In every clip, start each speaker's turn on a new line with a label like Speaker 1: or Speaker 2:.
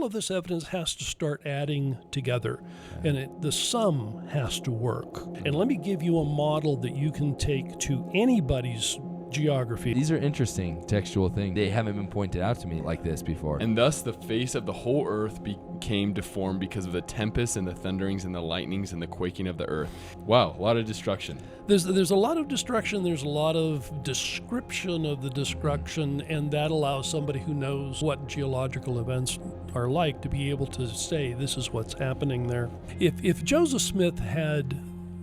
Speaker 1: all of this evidence has to start adding together, and the sum has to work. And let me give you a model that you can take to anybody's geography.
Speaker 2: These are interesting textual things. They haven't been pointed out to me like this before.
Speaker 3: And thus the face of the whole earth became deformed because of the tempests and the thunderings and the lightnings and the quaking of the earth. Wow, a lot of destruction.
Speaker 1: There's a lot of destruction. There's a lot of description of the destruction, and that allows somebody who knows what geological events are like to be able to say this is what's happening there. If Joseph Smith had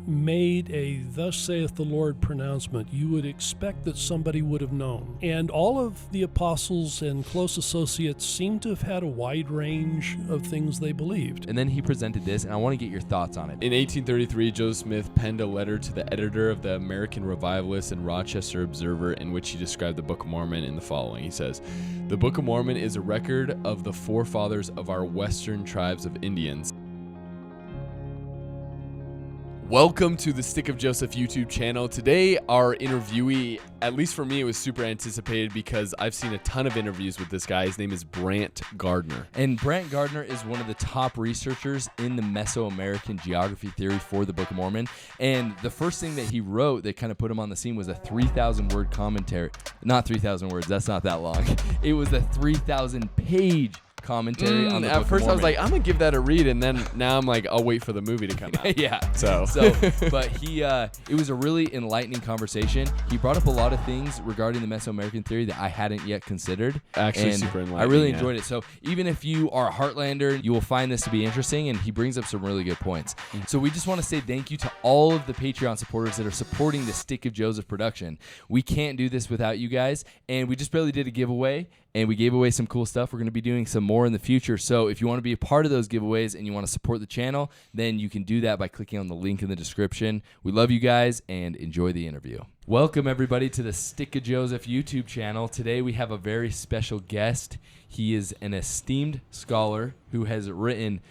Speaker 1: made a "Thus saith the Lord" pronouncement, you would expect that somebody would have known. And all of the apostles and close associates seem to have had a wide range of things they believed.
Speaker 2: And then he presented this, and I want to get your thoughts on it.
Speaker 3: In 1833, Joseph Smith penned a letter to the editor of the American Revivalist and Rochester Observer in which he described the Book of Mormon in the following. He says, "The Book of Mormon is a record of the forefathers of our western tribes of Indians." Welcome to the Stick of Joseph YouTube channel. Today, our interviewee, at least for me, it was super anticipated because I've seen a ton of interviews with this guy. His name is Brant Gardner.
Speaker 2: And Brant Gardner is one of the top researchers in the Mesoamerican geography theory for the Book of Mormon. And the first thing that he wrote that kind of put him on the scene was a 3,000-word commentary. Not 3,000 words, that's not that long. It was a 3,000-page commentary on the Book of Mormon.
Speaker 3: At first I was like, I'm gonna give that a read, and then now I'm like, I'll wait for the movie to come out.
Speaker 2: Yeah. But it was a really enlightening conversation. He brought up a lot of things regarding the Mesoamerican theory that I hadn't yet considered.
Speaker 3: Actually,
Speaker 2: and
Speaker 3: super enlightening.
Speaker 2: I really enjoyed it. So even if you are a Heartlander, you will find this to be interesting, and he brings up some really good points. So we just want to say thank you to all of the Patreon supporters that are supporting the Stick of Joseph production. We can't do this without you guys, and we just barely did a giveaway. And we gave away some cool stuff. We're going to be doing some more in the future. So if you want to be a part of those giveaways and you want to support the channel, then you can do that by clicking on the link in the description. We love you guys and enjoy the interview. Welcome, everybody, to the Stick of Joseph YouTube channel. Today we have a very special guest. He is an esteemed scholar who has written,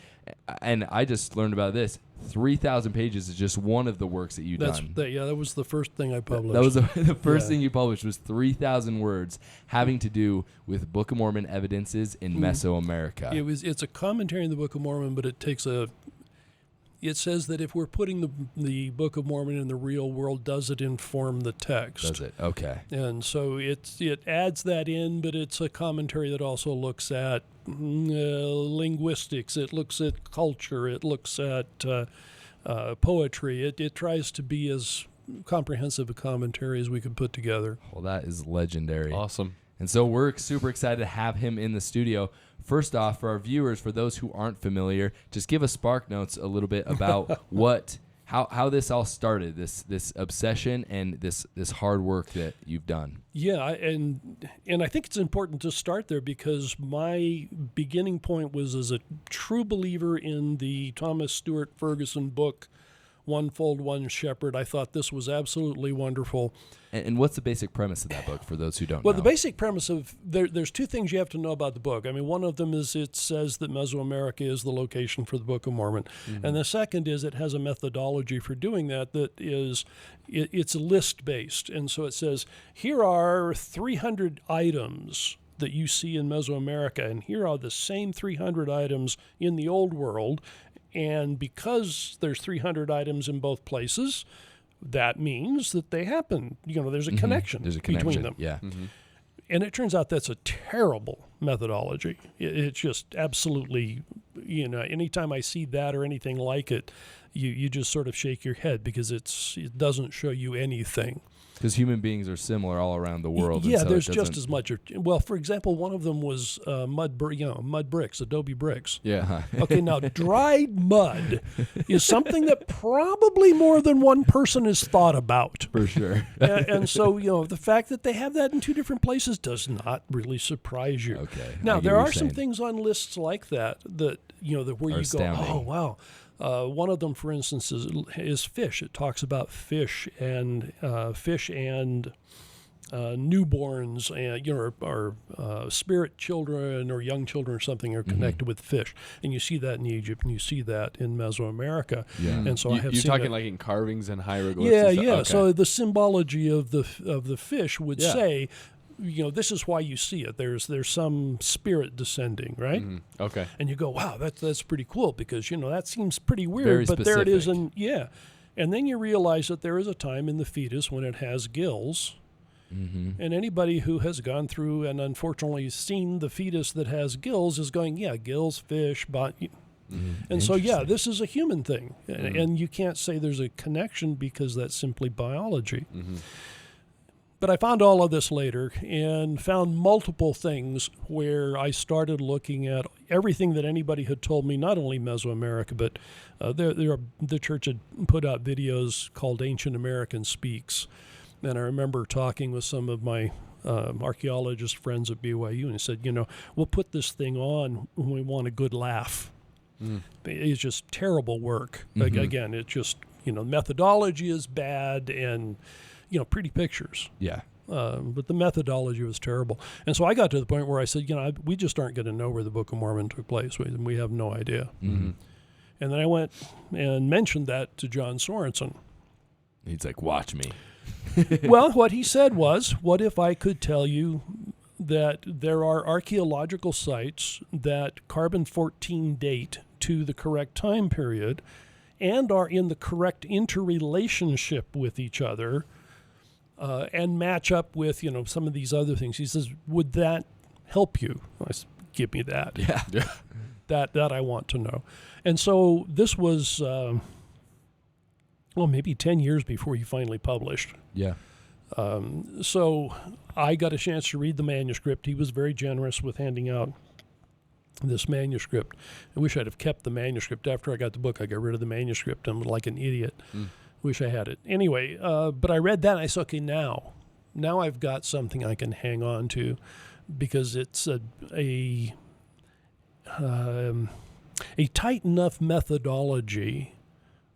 Speaker 2: and I just learned about this, 3,000 pages is just one of the works that you've done.
Speaker 1: That was the first thing I published.
Speaker 2: That was the first thing you published was 3,000 words having to do with Book of Mormon evidences in Mesoamerica.
Speaker 1: It's a commentary in the Book of Mormon, but it says that if we're putting the Book of Mormon in the real world, does it inform the text?
Speaker 2: Does it? Okay.
Speaker 1: And so it adds that in, but it's a commentary that also looks at linguistics. It looks at culture. It looks at poetry. It tries to be as comprehensive a commentary as we could put together.
Speaker 2: Well, that is legendary.
Speaker 3: Awesome.
Speaker 2: And so we're super excited to have him in the studio. First off, for our viewers, for those who aren't familiar, just give us Spark Notes a little bit about how this all started, this obsession and this hard work that you've done.
Speaker 1: Yeah, and I think it's important to start there because my beginning point was as a true believer in the Thomas Stewart Ferguson book, One Fold, One Shepherd. I thought this was absolutely wonderful.
Speaker 2: And what's the basic premise of that book for those who don't know?
Speaker 1: Well, the basic premise of there's two things you have to know about the book. I mean, one of them is it says that Mesoamerica is the location for the Book of Mormon. Mm-hmm. And the second is it has a methodology for doing that is it's list-based. And so it says, here are 300 items that you see in Mesoamerica, and here are the same 300 items in the Old World. And because there's 300 items in both places, that means that they happen. There's a connection between them.
Speaker 2: Yeah.
Speaker 1: Mm-hmm. And it turns out that's a terrible methodology. It's just absolutely, anytime I see that or anything like it, you just sort of shake your head because it doesn't show you anything.
Speaker 2: Because human beings are similar all around the world.
Speaker 1: Yeah, there's just as much. Well, for example, one of them was mud bricks, adobe bricks.
Speaker 2: Yeah.
Speaker 1: Okay, now dried mud is something that probably more than one person has thought about.
Speaker 2: For sure.
Speaker 1: And so, the fact that they have that in two different places does not really surprise you.
Speaker 2: Okay.
Speaker 1: Now, there are some things on lists like that where you go, oh, wow. One of them, for instance, is fish. It talks about fish and newborns, and or spirit children or young children or something are connected with fish, and you see that in Egypt and you see that in Mesoamerica. Yeah. And so
Speaker 3: you're talking like in carvings and hieroglyphs.
Speaker 1: Yeah,
Speaker 3: and stuff?
Speaker 1: yeah.
Speaker 3: Okay.
Speaker 1: So the symbology of the fish would say, this is why you see it. There's some spirit descending, right?
Speaker 3: Okay.
Speaker 1: And you go, wow, that's pretty cool, because that seems pretty weird,
Speaker 2: Very
Speaker 1: but there it is,
Speaker 2: specific.
Speaker 1: and then you realize that there is a time in the fetus when it has gills. And anybody who has gone through and unfortunately seen the fetus that has gills is going, yeah, gills, fish, but. And so, this is a human thing. And you can't say there's a connection because that's simply biology. But I found all of this later and found multiple things where I started looking at everything that anybody had told me, not only Mesoamerica, but the church had put out videos called Ancient American Speaks. And I remember talking with some of my archaeologist friends at BYU, and he said, we'll put this thing on when we want a good laugh. It's just terrible work. Again, it's just, methodology is bad and, pretty pictures.
Speaker 2: Yeah.
Speaker 1: But the methodology was terrible. And so I got to the point where I said, we just aren't going to know where the Book of Mormon took place. We have no idea. And then I went and mentioned that to John Sorensen.
Speaker 3: He's like, watch me.
Speaker 1: Well, what he said was, what if I could tell you that there are archaeological sites that carbon-14 date to the correct time period and are in the correct interrelationship with each other and match up with, some of these other things. He says, would that help you? I said, give me that.
Speaker 2: Yeah.
Speaker 1: That I want to know. And so this was, maybe 10 years before he finally published.
Speaker 2: Yeah.
Speaker 1: So I got a chance to read the manuscript. He was very generous with handing out this manuscript. I wish I'd have kept the manuscript. After I got the book, I got rid of the manuscript. I'm like an idiot. Wish I had it. Anyway, but I read that and I said, okay, now I've got something I can hang on to, because it's a tight enough methodology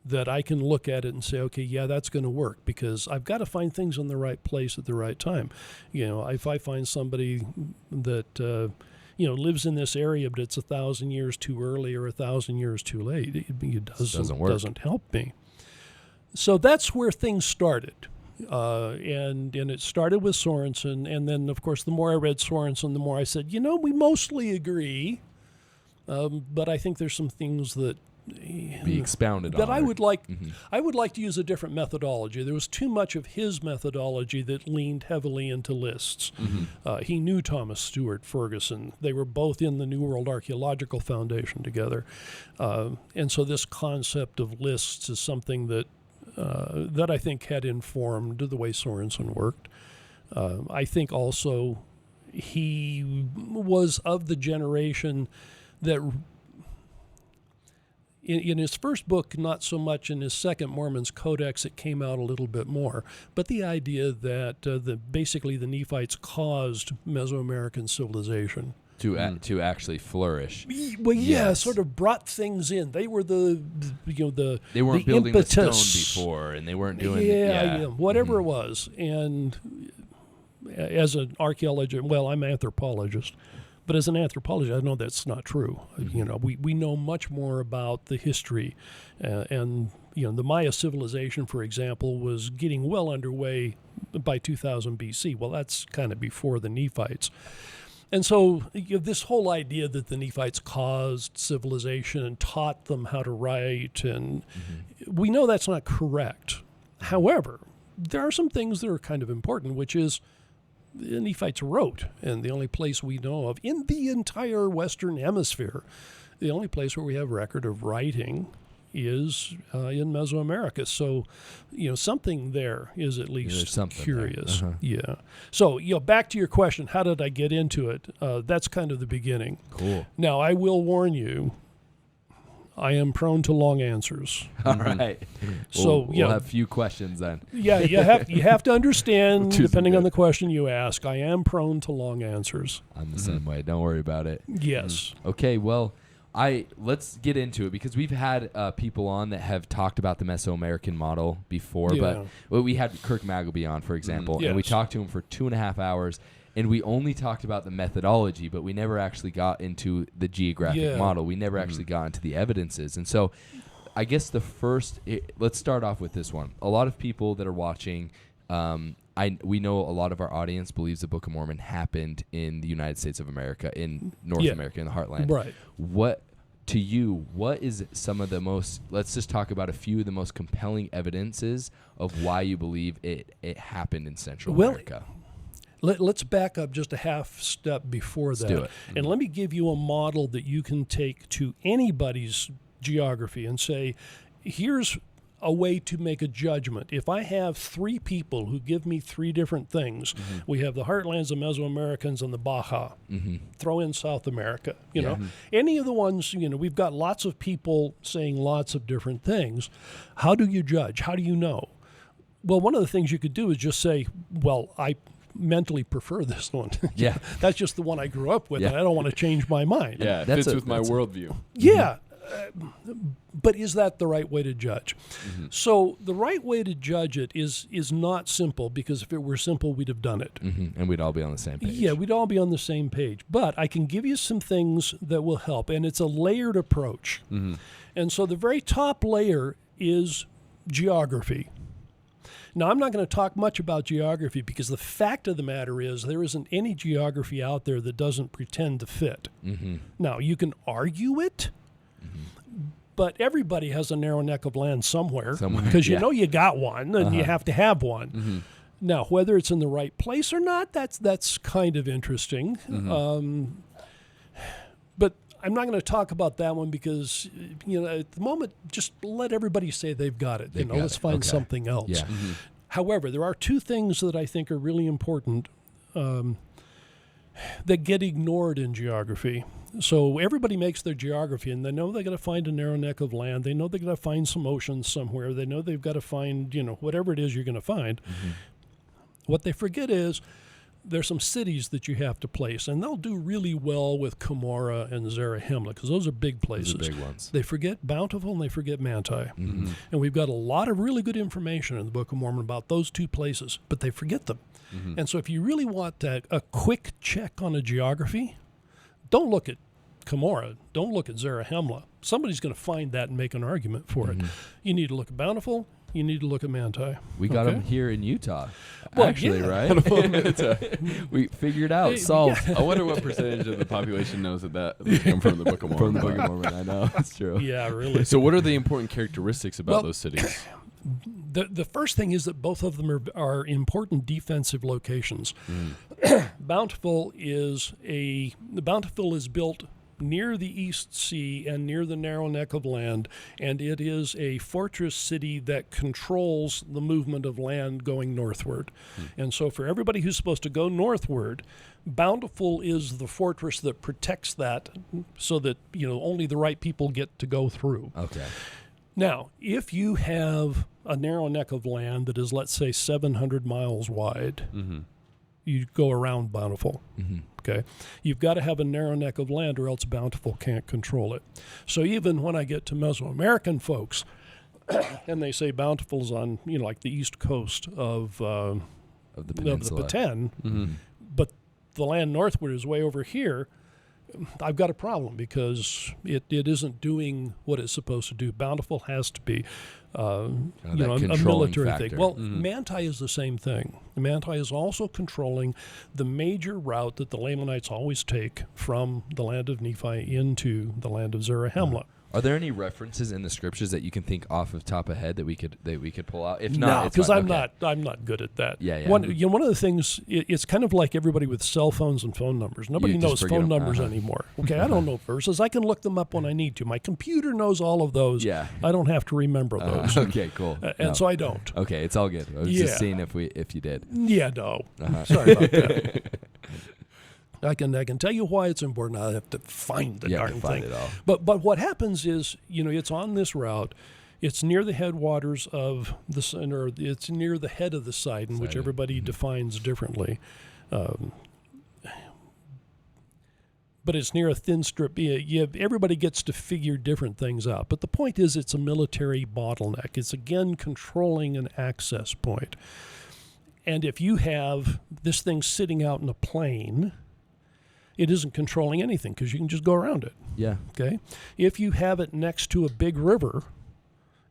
Speaker 1: that I can look at it and say, okay, yeah, that's going to work, because I've got to find things in the right place at the right time. If I find somebody that, lives in this area, but it's 1,000 years too early or 1,000 years too late, it doesn't help me. So that's where things started. And it started with Sorensen. And then, of course, the more I read Sorensen, the more I said, we mostly agree. But I think there's some things that
Speaker 2: be expounded
Speaker 1: that
Speaker 2: on.
Speaker 1: I would like. I would like to use a different methodology. There was too much of his methodology that leaned heavily into lists. He knew Thomas Stewart Ferguson. They were both in the New World Archaeological Foundation together, and so this concept of lists is something that I think had informed the way Sorensen worked. I think also he was of the generation that. In his first book, not so much. In his second, Mormon's Codex, it came out a little bit more. But the idea that basically the Nephites caused Mesoamerican civilization.
Speaker 2: To actually flourish.
Speaker 1: Well, yeah, sort of brought things in. They were they weren't
Speaker 2: building
Speaker 1: impetus.
Speaker 2: with stone before, and they weren't doing
Speaker 1: whatever it was. And as an archaeologist, I'm an anthropologist. But as an anthropologist, I know that's not true. We know much more about the history, and the Maya civilization, for example, was getting well underway by 2000 BC. Well, that's kind of before the Nephites, and so this whole idea that the Nephites caused civilization and taught them how to write, and we know that's not correct. However, there are some things that are kind of important, which is. The Nephites wrote, and the only place we know of in the entire Western Hemisphere, the only place where we have record of writing is in Mesoamerica. So, something there is at least curious. Yeah. So, back to your question, how did I get into it? That's kind of the beginning.
Speaker 2: Cool.
Speaker 1: Now, I will warn you, I am prone to long answers.
Speaker 2: All right.
Speaker 1: So
Speaker 2: we'll have few questions then.
Speaker 1: Yeah, you have to understand, depending on the question you ask, I am prone to long answers.
Speaker 2: I'm the same way. Don't worry about it.
Speaker 1: Yes.
Speaker 2: Okay, well, let's get into it, because we've had people on that have talked about the Mesoamerican model before, but we had Kirk Magleby on, for example, and we talked to him for 2.5 hours. And we only talked about the methodology, but we never actually got into the geographic model. We never actually got into the evidences. And so I guess let's start off with this one. A lot of people that are watching we know a lot of our audience believes the Book of Mormon happened in the United States of America, in North America, in the heartland.
Speaker 1: Right.
Speaker 2: What is some of the most, let's just talk about a few of the most compelling evidences of why you believe it happened in Central America?
Speaker 1: Let's back up just a half step before that.
Speaker 2: Let's do it.
Speaker 1: And let me give you a model that you can take to anybody's geography and say, here's a way to make a judgment. If I have three people who give me three different things, we have the heartlands, the Mesoamericans, and the Baja. Throw in South America. You know, any of the ones, we've got lots of people saying lots of different things. How do you judge? How do you know? Well, one of the things you could do is just say, well, I mentally prefer this one.
Speaker 2: Yeah.
Speaker 1: That's just the one I grew up with, and I don't want to change my mind.
Speaker 3: Yeah, it fits with my worldview.
Speaker 1: Yeah. But is that the right way to judge? So the right way to judge it is not simple, because if it were simple, we'd have done it.
Speaker 2: And we'd all be on the same page.
Speaker 1: Yeah, we'd all be on the same page. But I can give you some things that will help, and it's a layered approach. And so the very top layer is geography. Now, I'm not going to talk much about geography, because the fact of the matter is there isn't any geography out there that doesn't pretend to fit. Now, you can argue it, but everybody has a narrow neck of land somewhere, because you know you got one, and you have to have one. Now, whether it's in the right place or not, that's kind of interesting. But I'm not going to talk about that one, because at the moment, just let everybody say they've got it. Let's find something else.
Speaker 2: Yeah.
Speaker 1: However, there are two things that I think are really important that get ignored in geography. So everybody makes their geography, and they know they got to find a narrow neck of land. They know they got to find some oceans somewhere. They know they've got to find, whatever it is you're going to find. What they forget is there's some cities that you have to place, and they'll do really well with Cultura and Zarahemla, because those are big places.
Speaker 2: Those are big ones.
Speaker 1: They forget Bountiful and they forget Manti. And we've got a lot of really good information in the Book of Mormon about those two places, but they forget them. And so if you really want a quick check on a geography, don't look at Cultura, don't look at Zarahemla. Somebody's going to find that and make an argument for it. You need to look at Bountiful. You need to look at Manti.
Speaker 2: We got them here in Utah,
Speaker 1: Well,
Speaker 2: actually,
Speaker 1: yeah.
Speaker 2: right? We figured out, solved.
Speaker 3: I wonder what percentage of the population knows that they come from the Book of Mormon.
Speaker 2: From the Book of Mormon, I know. That's true.
Speaker 1: Yeah, really.
Speaker 3: So what are the important characteristics about those cities?
Speaker 1: The first thing is that both of them are important defensive locations. Bountiful is built near the East Sea and near the narrow neck of land, and it is a fortress city that controls the movement of land going northward. And so for everybody who's supposed to go northward, Bountiful is the fortress that protects that, so that only the right people get to go through.
Speaker 2: Okay.
Speaker 1: Now, if you have a narrow neck of land that is, let's say, 700 miles wide, you go around Bountiful. Okay, you've got to have a narrow neck of land, or else Bountiful can't control it. So even when I get to Mesoamerican folks, and they say Bountiful's on, like the east coast of the Peten, but the land northward is way over here, I've got a problem, because it isn't doing what it's supposed to do. Bountiful has to be a military
Speaker 2: factor.
Speaker 1: thing. Well, Manti is the same thing. Manti is also controlling the major route that the Lamanites always take from the land of Nephi into the land of Zarahemla.
Speaker 2: Are there any references in the scriptures that you can think off of top of head that we could pull out? If
Speaker 1: No,
Speaker 2: not,
Speaker 1: because I'm not good at that.
Speaker 2: Yeah.
Speaker 1: One of the things, it's kind of like everybody with cell phones and phone numbers. Nobody knows phone numbers anymore. Okay, I don't know verses. I can look them up when I need to. My computer knows all of those.
Speaker 2: Yeah.
Speaker 1: I don't have to remember those.
Speaker 2: Okay, cool.
Speaker 1: So I don't.
Speaker 2: Okay, it's all good. I was just seeing if you did.
Speaker 1: Yeah, no. Sorry about that. I can tell you why it's important. I have to find the darn thing.
Speaker 2: It all.
Speaker 1: But what happens is, it's on this route. It's near the headwaters of the sun, or it's near the head of the Sidon, which everybody defines differently. But it's near a thin strip. Everybody gets to figure different things out. But the point is, it's a military bottleneck. It's, again, controlling an access point. And if you have this thing sitting out in a plain, it isn't controlling anything, because you can just go around it.
Speaker 2: Yeah.
Speaker 1: Okay. If you have it next to a big river,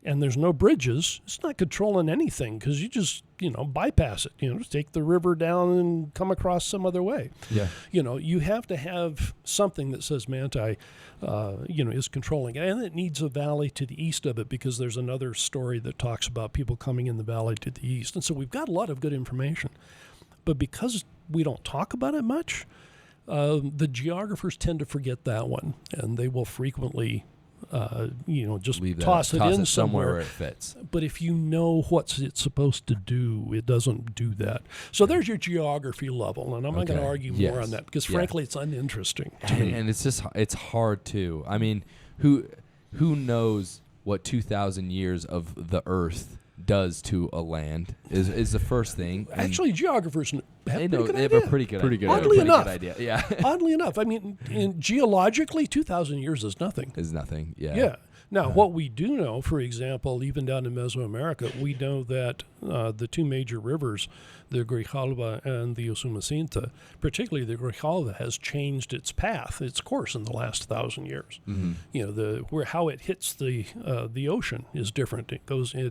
Speaker 1: and there's no bridges, it's not controlling anything because you just, bypass it. Take the river down and come across some other way.
Speaker 2: Yeah.
Speaker 1: You have to have something that says Manti, is controlling it. And it needs a valley to the east of it because there's another story that talks about people coming in the valley to the east. And so we've got a lot of good information. But because we don't talk about it much, the geographers tend to forget that one. And they will frequently just toss it in
Speaker 2: somewhere where it fits.
Speaker 1: But if you know what it's supposed to do, it doesn't do that. So there's your geography level, and I'm not going to argue more on that because, frankly, it's uninteresting to me.
Speaker 2: And it's hard too. I mean, who knows what 2,000 years of the Earth does to a land is the first thing.
Speaker 1: Actually, geographers have
Speaker 2: they
Speaker 1: have
Speaker 2: a pretty good
Speaker 1: Oddly enough,
Speaker 2: idea. Yeah.
Speaker 1: Oddly enough, I mean, geologically, 2,000 years is nothing.
Speaker 2: Is nothing. Yeah.
Speaker 1: Yeah. Now, what we do know, for example, even down in Mesoamerica, we know that the two major rivers, the Grijalva and the Usumacinta, particularly the Grijalva, has changed its path, its course in the last 1,000 years. Mm-hmm. How it hits the ocean is different. It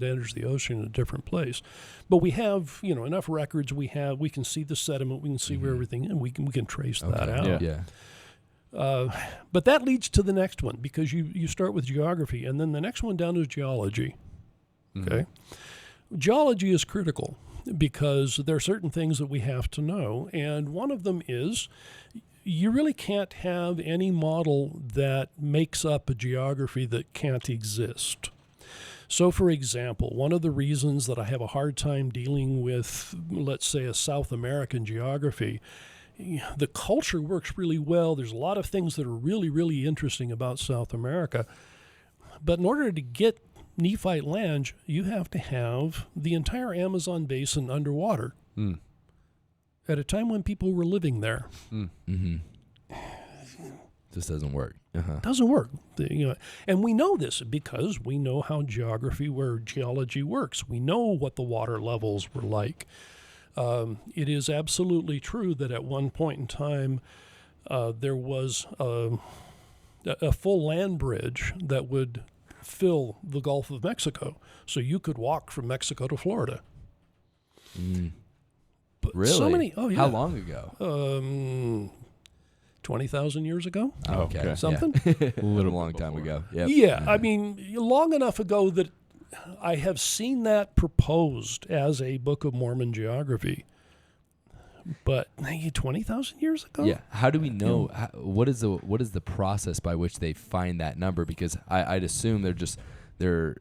Speaker 1: enters the ocean in a different place. But we have enough records. We can see the sediment. We can see where everything, and we can trace that out.
Speaker 2: Yeah.
Speaker 1: But that leads to the next one because you start with geography, and then the next one down is geology. Okay, geology is critical because there are certain things that we have to know, and one of them is you really can't have any model that makes up a geography that can't exist. So, for example, one of the reasons that I have a hard time dealing with, let's say, a South American geography, the culture works really well. There's a lot of things that are really, really interesting about South America. But in order to get Nephite land, you have to have the entire Amazon basin underwater at a time when people were living there.
Speaker 2: Mm-hmm. This doesn't work.
Speaker 1: Doesn't work. And we know this because we know how geology works. We know what the water levels were like. It is absolutely true that at one point in time there was a full land bridge that would fill the Gulf of Mexico, so you could walk from Mexico to Florida. But
Speaker 2: really?
Speaker 1: So many. Oh yeah.
Speaker 2: How long ago?
Speaker 1: 20,000 years ago.
Speaker 2: Oh, okay.
Speaker 1: Something.
Speaker 2: A long time ago. Yep.
Speaker 1: Yeah, I mean, long enough ago that I have seen that proposed as a Book of Mormon geography, but 20,000 years ago.
Speaker 2: Yeah. How do we know? What is the process by which they find that number? Because I'd assume they're.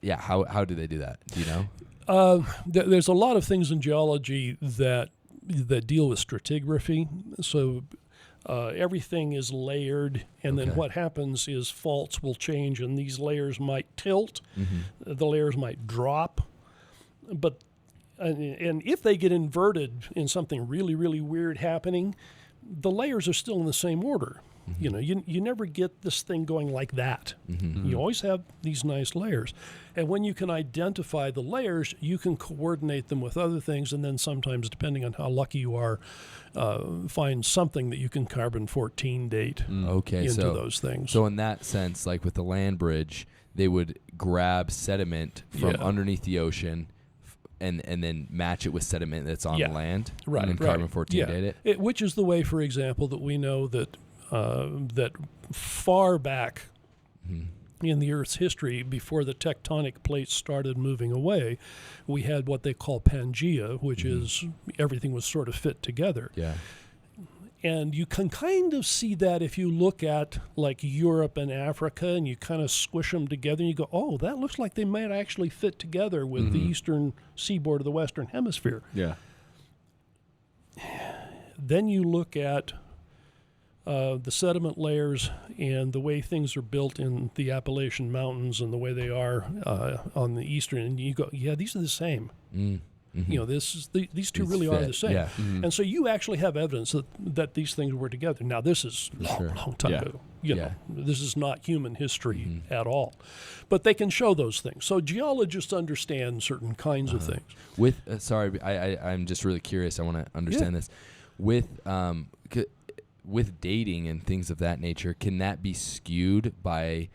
Speaker 2: Yeah. How do they do that? Do you know?
Speaker 1: There's a lot of things in geology that deal with stratigraphy. So. Everything is layered, and then what happens is faults will change, and these layers might tilt, the layers might drop, and if they get inverted in something really, really weird happening, the layers are still in the same order. You never get this thing going like that. You always have these nice layers. And when you can identify the layers, you can coordinate them with other things, and then sometimes, depending on how lucky you are, find something that you can carbon-14 date into those things.
Speaker 2: So in that sense, like with the land bridge, they would grab sediment from underneath the ocean and then match it with sediment that's on land,
Speaker 1: right?
Speaker 2: And carbon-14 date it?
Speaker 1: Which is the way, for example, that we know that that far back in the Earth's history, before the tectonic plates started moving away, we had what they call Pangea, which is everything was sort of fit together.
Speaker 2: Yeah.
Speaker 1: And you can kind of see that if you look at like Europe and Africa and you kind of squish them together and you go, oh, that looks like they might actually fit together with the eastern seaboard of the Western Hemisphere.
Speaker 3: Yeah.
Speaker 1: Then you look at the sediment layers and the way things are built in the Appalachian Mountains and the way they are on the eastern, and you go, yeah, these are the same. These two really are the same.
Speaker 2: Yeah.
Speaker 1: And so you actually have evidence that these things were together. Now, this is long time ago. This is not human history at all. But they can show those things. So geologists understand certain kinds of things.
Speaker 2: I'm just really curious. I want to understand this. With dating and things of that nature, can that be skewed by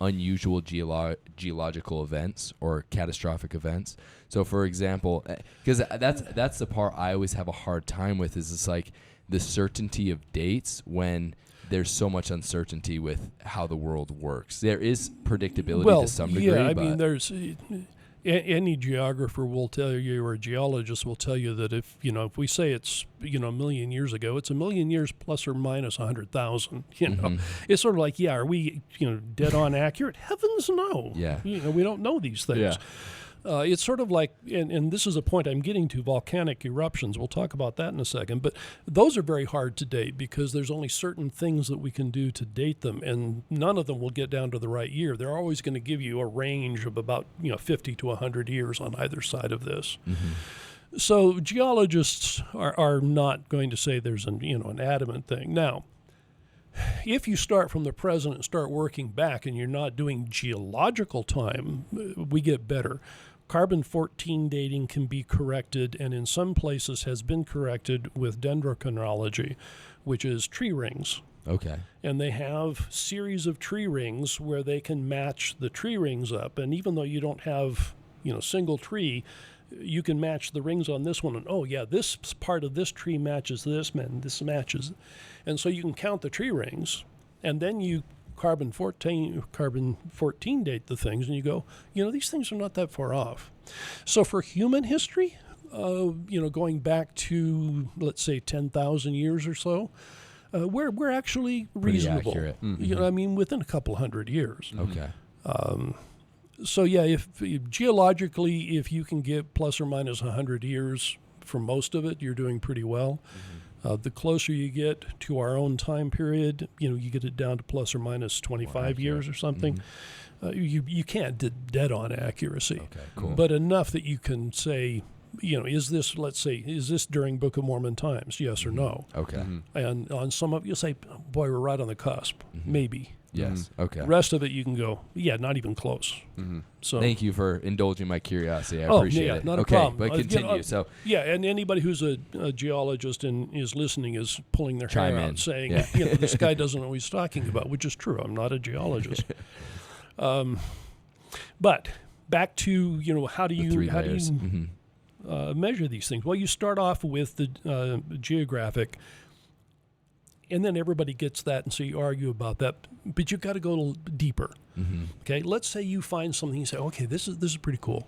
Speaker 2: unusual geological events or catastrophic events. So, for example, because that's the part I always have a hard time with, is it's like the certainty of dates when there's so much uncertainty with how the world works. There is predictability to some degree.
Speaker 1: Yeah, I mean, there's any geographer will tell you, or a geologist will tell you, that if we say it's a million years ago, it's a million years plus or minus 100,000. It's sort of like, are we dead on accurate? Heavens no.
Speaker 2: Yeah.
Speaker 1: We don't know these things.
Speaker 3: Yeah.
Speaker 1: It's sort of like, and this is a point I'm getting to, volcanic eruptions. We'll talk about that in a second. But those are very hard to date because there's only certain things that we can do to date them, and none of them will get down to the right year. They're always going to give you a range of about 50 to 100 years on either side of this. Mm-hmm. So geologists are not going to say there's an adamant thing. Now, if you start from the present and start working back and you're not doing geological time, we get better. Carbon-14 dating can be corrected, and in some places has been corrected with dendrochronology, which is tree rings.
Speaker 2: Okay.
Speaker 1: And they have series of tree rings where they can match the tree rings up. And even though you don't have, single tree, you can match the rings on this one. And, this part of this tree matches this, and this matches. And so you can count the tree rings, and then you carbon-14 date the things, and you go, these things are not that far off. So for human history, going back to, let's say, 10,000 years or so, we're actually reasonable.
Speaker 2: Pretty accurate.
Speaker 1: Mm-hmm. Within a couple hundred years.
Speaker 2: Okay.
Speaker 1: So if geologically, if you can get plus or minus 100 years for most of it, you're doing pretty well. Mm-hmm. The closer you get to our own time period, you get it down to plus or minus 25 years or something. Mm-hmm. You can't dead on accuracy.
Speaker 2: Okay, cool.
Speaker 1: But enough that you can say, is this during Book of Mormon times? Yes or no?
Speaker 2: Okay.
Speaker 1: Mm-hmm. And on some of it, you'll say, boy, we're right on the cusp. Mm-hmm. Maybe.
Speaker 2: Yes.
Speaker 3: Mm-hmm.
Speaker 2: Okay.
Speaker 1: The rest of it, you can go, not even close.
Speaker 3: Mm-hmm.
Speaker 1: So
Speaker 2: thank you for indulging my curiosity. I appreciate it.
Speaker 1: Not
Speaker 2: okay,
Speaker 1: a problem.
Speaker 2: But continue.
Speaker 1: And anybody who's a geologist and is listening is pulling their hair out, saying, this guy doesn't know what he's talking about, which is true. I'm not a geologist. But back to how do you measure these things? Well, you start off with the geographic. And then everybody gets that, and so you argue about that. But you've got to go a little deeper. Mm-hmm. Okay, let's say you find something, you say, okay, this is pretty cool.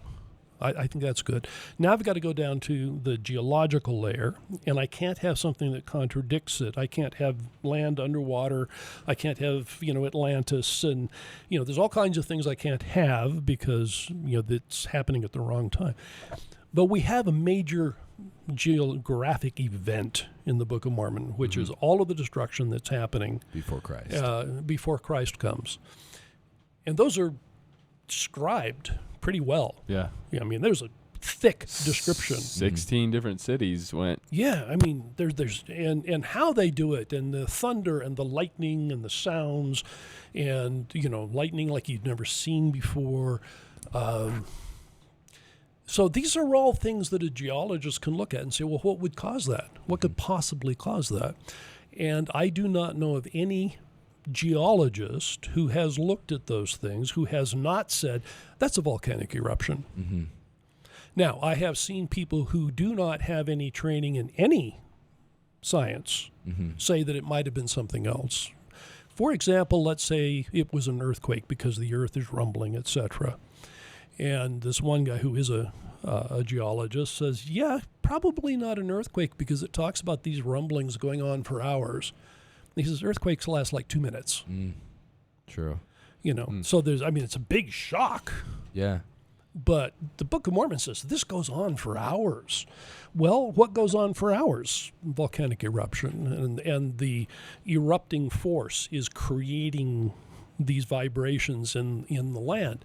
Speaker 1: I think that's good. Now I've got to go down to the geological layer, and I can't have something that contradicts it. I can't have land underwater. I can't have Atlantis, and there's all kinds of things I can't have because it's happening at the wrong time. But we have a major geographic event in the Book of Mormon, which is all of the destruction that's happening
Speaker 2: before Christ.
Speaker 1: Before Christ comes. And those are described pretty well.
Speaker 3: Yeah.
Speaker 1: There's a thick description.
Speaker 3: 16 different cities went.
Speaker 1: Yeah, there's and how they do it, and the thunder and the lightning and the sounds, and lightning like you've never seen before. So these are all things that a geologist can look at and say, well, what would cause that? What could possibly cause that? And I do not know of any geologist who has looked at those things who has not said, that's a volcanic eruption. Mm-hmm. Now, I have seen people who do not have any training in any science say that it might have been something else. For example, let's say it was an earthquake because the earth is rumbling, etc. And this one guy who is a geologist says, probably not an earthquake because it talks about these rumblings going on for hours. And he says earthquakes last like 2 minutes.
Speaker 2: True.
Speaker 1: So there's, it's a big shock.
Speaker 2: Yeah.
Speaker 1: But the Book of Mormon says this goes on for hours. Well, what goes on for hours? Volcanic eruption. And the erupting force is creating these vibrations in the land.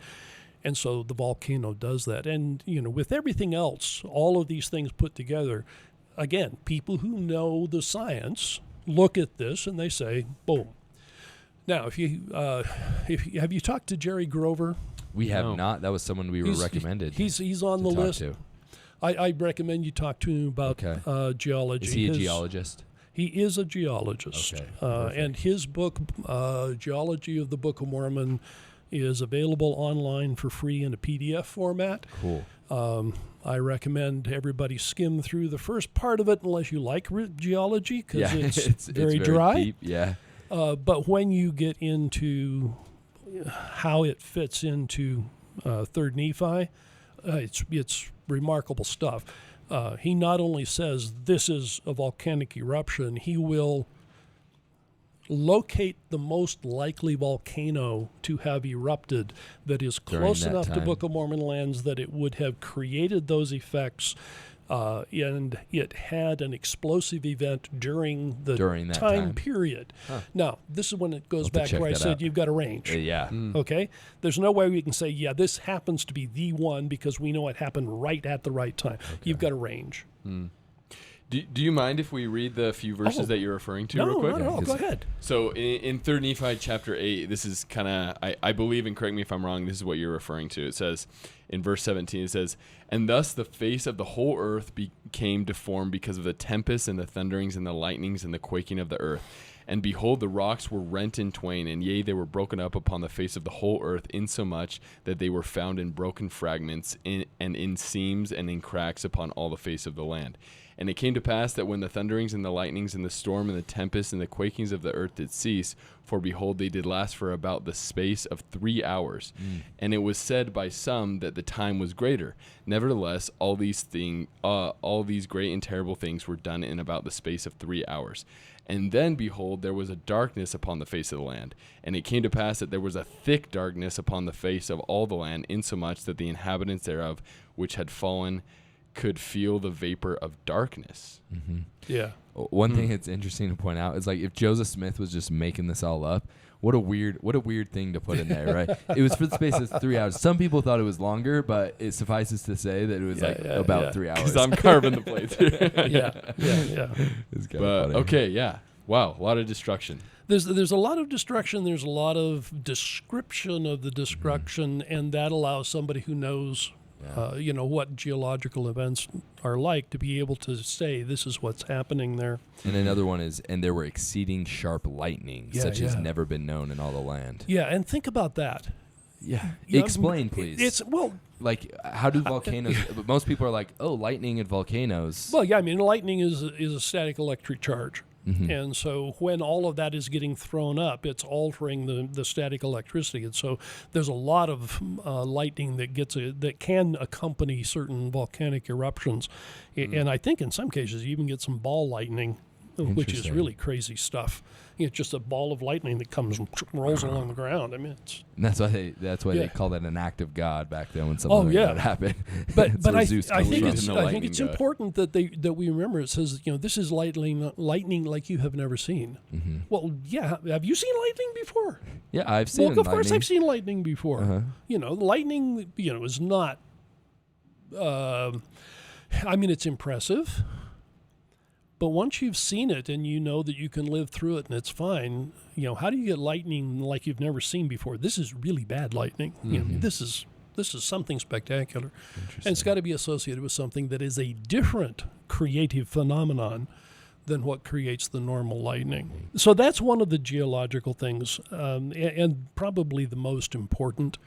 Speaker 1: And so the volcano does that. And, with everything else, all of these things put together, again, people who know the science look at this and they say, boom. Now, have you talked to Jerry Grover?
Speaker 2: We have not. That was someone we were recommended.
Speaker 1: He's on the list. I recommend you talk to him about geology.
Speaker 2: Is he a geologist?
Speaker 1: He is a geologist.
Speaker 2: Okay,
Speaker 1: and his book, Geology of the Book of Mormon, is available online for free in a PDF format.
Speaker 2: Cool.
Speaker 1: I recommend everybody skim through the first part of it unless you like geology, because it's very dry.
Speaker 2: Deep. Yeah.
Speaker 1: But when you get into how it fits into 3rd Nephi, it's remarkable stuff. He not only says this is a volcanic eruption, he will locate the most likely volcano to have erupted that is close enough to Book of Mormon lands that it would have created those effects, and it had an explosive event during that time period.
Speaker 2: Huh.
Speaker 1: Now, this is when it goes back where I said you've got a range.
Speaker 2: Yeah.
Speaker 1: Okay? There's no way we can say, yeah, this happens to be the one because we know it happened right at the right time. Okay. You've got a range.
Speaker 3: Do you mind if we read the few verses that you're referring to real quick?
Speaker 1: No, go ahead.
Speaker 3: So in 3rd Nephi chapter 8, this is kind of, I believe, and correct me if I'm wrong, this is what you're referring to. It says, in verse 17, it says, "And thus the face of the whole earth became deformed because of the tempests and the thunderings and the lightnings and the quaking of the earth. And behold, the rocks were rent in twain, and yea, they were broken up upon the face of the whole earth, insomuch that they were found in broken fragments, and in seams and in cracks upon all the face of the land. And it came to pass that when the thunderings and the lightnings and the storm and the tempest and the quakings of the earth did cease, for behold, they did last for about the space of 3 hours. And it was said by some that the time was greater. Nevertheless, all these great and terrible things were done in about the space of 3 hours. And then, behold, there was a darkness upon the face of the land. And it came to pass that there was a thick darkness upon the face of all the land, insomuch that the inhabitants thereof, which had fallen, could feel the vapor of darkness."
Speaker 1: Yeah.
Speaker 2: One thing that's interesting to point out is, like, if Joseph Smith was just making this all up, what a weird thing to put in there, right? It was for the space of 3 hours. Some people thought it was longer, but it suffices to say that it was about 3 hours.
Speaker 3: Because I'm carving the plates here.
Speaker 1: Yeah.
Speaker 2: It's funny.
Speaker 3: Okay, yeah. Wow, a lot of destruction.
Speaker 1: There's a lot of destruction. There's a lot of description of the destruction, and that allows somebody who knows what geological events are like to be able to say this is what's happening there.
Speaker 2: And another one is, and there were exceeding sharp lightning, such as never been known in all the land.
Speaker 1: Yeah, and think about that.
Speaker 2: Yeah. Explain, please. Like, how do volcanoes... most people are like, oh, lightning and volcanoes.
Speaker 1: Well, yeah, I mean, lightning is a static electric charge. And so when all of that is getting thrown up, it's altering the static electricity. And so there's a lot of lightning that can accompany certain volcanic eruptions. And I think in some cases you even get some ball lightning, which is really crazy stuff. It's just a ball of lightning that comes and rolls along the ground. I mean,
Speaker 2: and that's why they call that an act of God back then when something like that happened.
Speaker 1: But I think it's important that we remember. It says, this is lightning like you have never seen. Well, yeah, have you seen lightning before?
Speaker 2: Yeah, I've seen.
Speaker 1: Well, of course, I've seen lightning before. Lightning, is not. I mean, it's impressive. But once you've seen it and you know that you can live through it and it's fine, how do you get lightning like you've never seen before? This is really bad lightning. This is something spectacular. And it's got to be associated with something that is a different creative phenomenon than what creates the normal lightning. So that's one of the geological things, and probably the most important.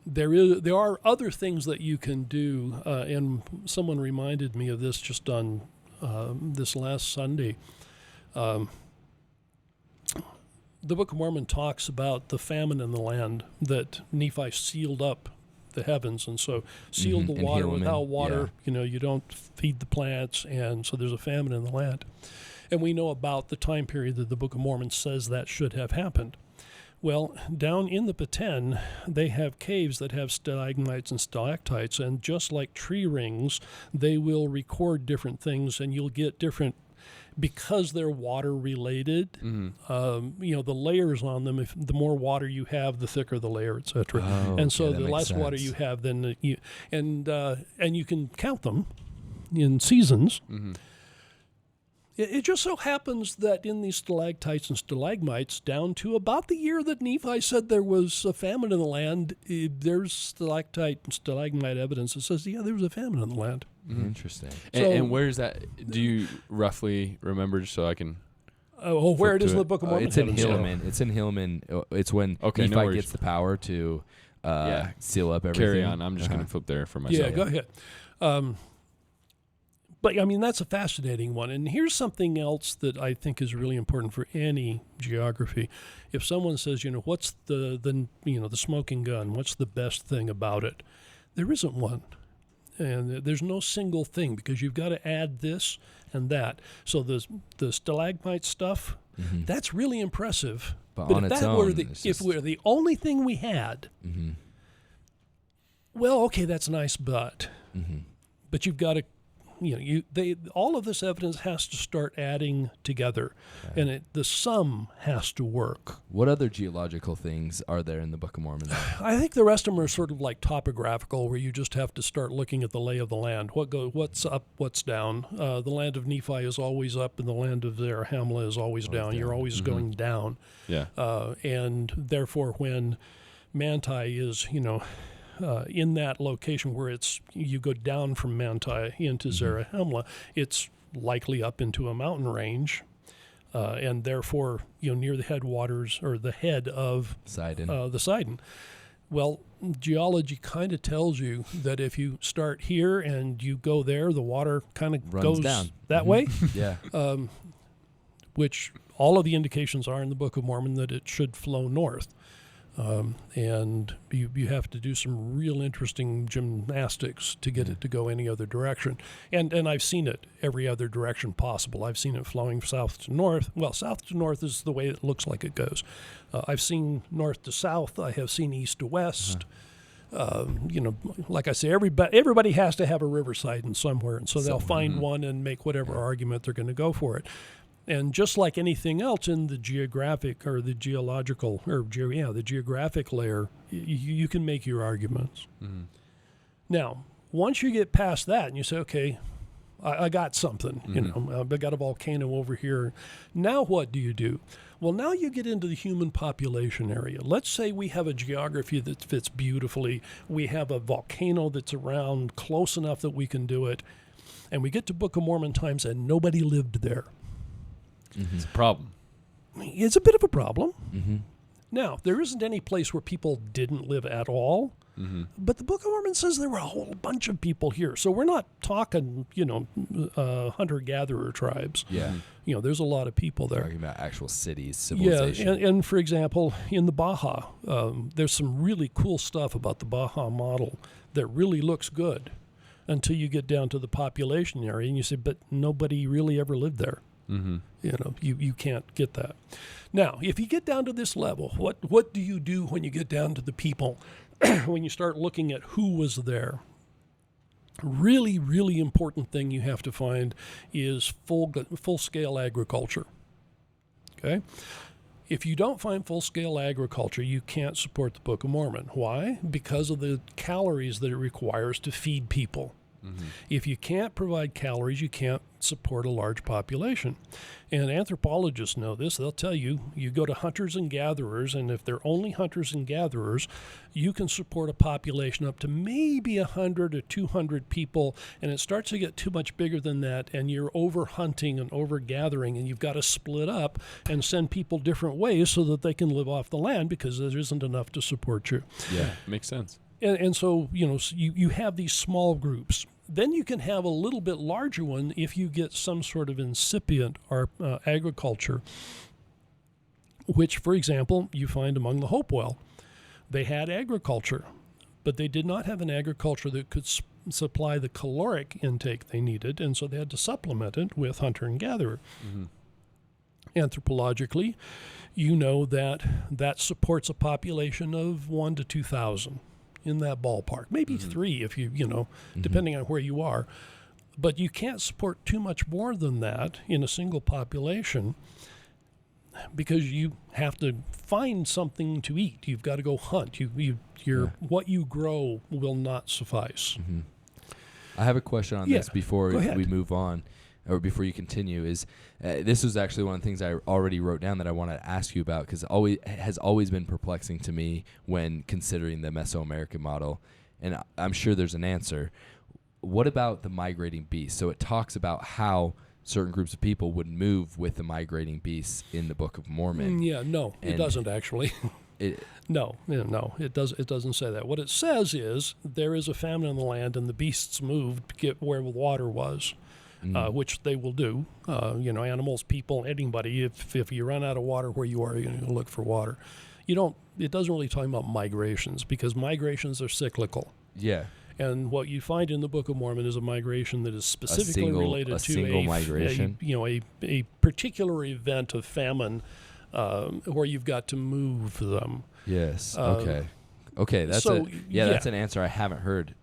Speaker 1: There are other things that you can do, and someone reminded me of this just on this last Sunday. The Book of Mormon talks about the famine in the land, that Nephi sealed up the heavens, and so sealed the water. Without water, you don't feed the plants, and so there's a famine in the land. And we know about the time period that the Book of Mormon says that should have happened. Well, down in the Peten, they have caves that have stalagmites and stalactites, and just like tree rings, they will record different things, and you'll get different, because they're water-related, the layers on them, if the more water you have, the thicker the layer, etc. And so the less water you have, then you can count them in seasons. It just so happens that in these stalactites and stalagmites, down to about the year that Nephi said there was a famine in the land, there's stalactite and stalagmite evidence that says, yeah, there was a famine in the land.
Speaker 2: Interesting.
Speaker 3: And where is that? Do you roughly remember, just so I can?
Speaker 1: Where it is in the Book of Mormon?
Speaker 2: It's in Hillman. It's in Hillman. It's when Nephi gets the power to seal up everything.
Speaker 3: Carry on. I'm just going to flip there for myself.
Speaker 1: Yeah, go ahead. But, I mean, that's a fascinating one. And here's something else that I think is really important for any geography. If someone says, what's the smoking gun? What's the best thing about it? There isn't one. And there's no single thing, because you've got to add this and that. So the stalagmite stuff, that's really impressive.
Speaker 2: But on
Speaker 1: if
Speaker 2: its
Speaker 1: that
Speaker 2: own,
Speaker 1: were if we're the only thing we had, well, okay, that's nice, but you've got to, all of this evidence has to start adding together, and the sum has to work.
Speaker 2: What other geological things are there in the Book of Mormon?
Speaker 1: I think the rest of them are sort of like topographical, where you just have to start looking at the lay of the land. What's up, what's down. The land of Nephi is always up, and the land of Zarahemla is always down. You're always going down.
Speaker 3: Yeah.
Speaker 1: And therefore, when Manti is, in that location where you go down from Manti into Zarahemla, it's likely up into a mountain range, and therefore near the headwaters or the head of the Sidon. Well, geology kind of tells you that if you start here and you go there, the water kind of goes
Speaker 2: down
Speaker 1: that way.
Speaker 2: Yeah.
Speaker 1: Which all of the indications are in the Book of Mormon that it should flow north. And you have to do some real interesting gymnastics to get it to go any other direction. And I've seen it every other direction possible. I've seen it flowing south to north. Well, south to north is the way it looks like it goes. I've seen north to south. I have seen east to west. Like I say, everybody has to have a riverside in somewhere, and so they'll find one and make whatever argument they're going to go for it. And just like anything else in the geographic or the geological or the geographic layer, you can make your arguments. Now, once you get past that and you say, okay, I got something, I got a volcano over here. Now what do you do? Well, now you get into the human population area. Let's say we have a geography that fits beautifully. We have a volcano that's around close enough that we can do it. And we get to Book of Mormon times and nobody lived there.
Speaker 3: It's a problem.
Speaker 1: It's a bit of a problem. Now, there isn't any place where people didn't live at all, but the Book of Mormon says there were a whole bunch of people here. So we're not talking, hunter-gatherer tribes.
Speaker 2: Yeah.
Speaker 1: There's a lot of people there.
Speaker 2: Talking about actual cities, civilization.
Speaker 1: Yeah, and for example, in the Baja, there's some really cool stuff about the Baja model that really looks good until you get down to the population area and you say, but nobody really ever lived there. You can't get that. Now, if you get down to this level, what do you do when you get down to the people? When you start looking at who was there? Really, really important thing you have to find is full-scale agriculture. Okay? If you don't find full-scale agriculture, you can't support the Book of Mormon. Why? Because of the calories that it requires to feed people. If you can't provide calories, you can't support a large population. And anthropologists know this. They'll tell you, you go to hunters and gatherers, and if they're only hunters and gatherers, you can support a population up to maybe 100 or 200 people, and it starts to get too much bigger than that, and you're over-hunting and over-gathering, and you've got to split up and send people different ways so that they can live off the land because there isn't enough to support you.
Speaker 3: Yeah, makes sense.
Speaker 1: And so, you have these small groups. Then you can have a little bit larger one if you get some sort of incipient agriculture, which, for example, you find among the Hopewell. They had agriculture, but they did not have an agriculture that could supply the caloric intake they needed, and so they had to supplement it with hunter and gatherer. Anthropologically, that supports a population of 1 to 2,000. In that ballpark, maybe 3 if depending on where you are. But you can't support too much more than that in a single population because you have to find something to eat. You've got to go hunt. What you grow will not suffice.
Speaker 2: I have a question on this before we move on. or before you continue, is this was actually one of the things I already wrote down that I wanted to ask you about, because has always been perplexing to me when considering the Mesoamerican model, and I'm sure there's an answer. What about the migrating beasts? So it talks about how certain groups of people would move with the migrating beasts in the Book of Mormon.
Speaker 1: No, it doesn't actually. No, it doesn't say that. What it says is there is a famine in the land, and the beasts moved to get where the water was, which they will do. Animals, people, anybody. If you run out of water where you are, you're going to look for water. It doesn't really talk about migrations, because migrations are cyclical.
Speaker 2: Yeah.
Speaker 1: And what you find in the Book of Mormon is a migration that is specifically related to a particular event of famine where you've got to move them.
Speaker 2: Yes. Okay. That's that's an answer I haven't heard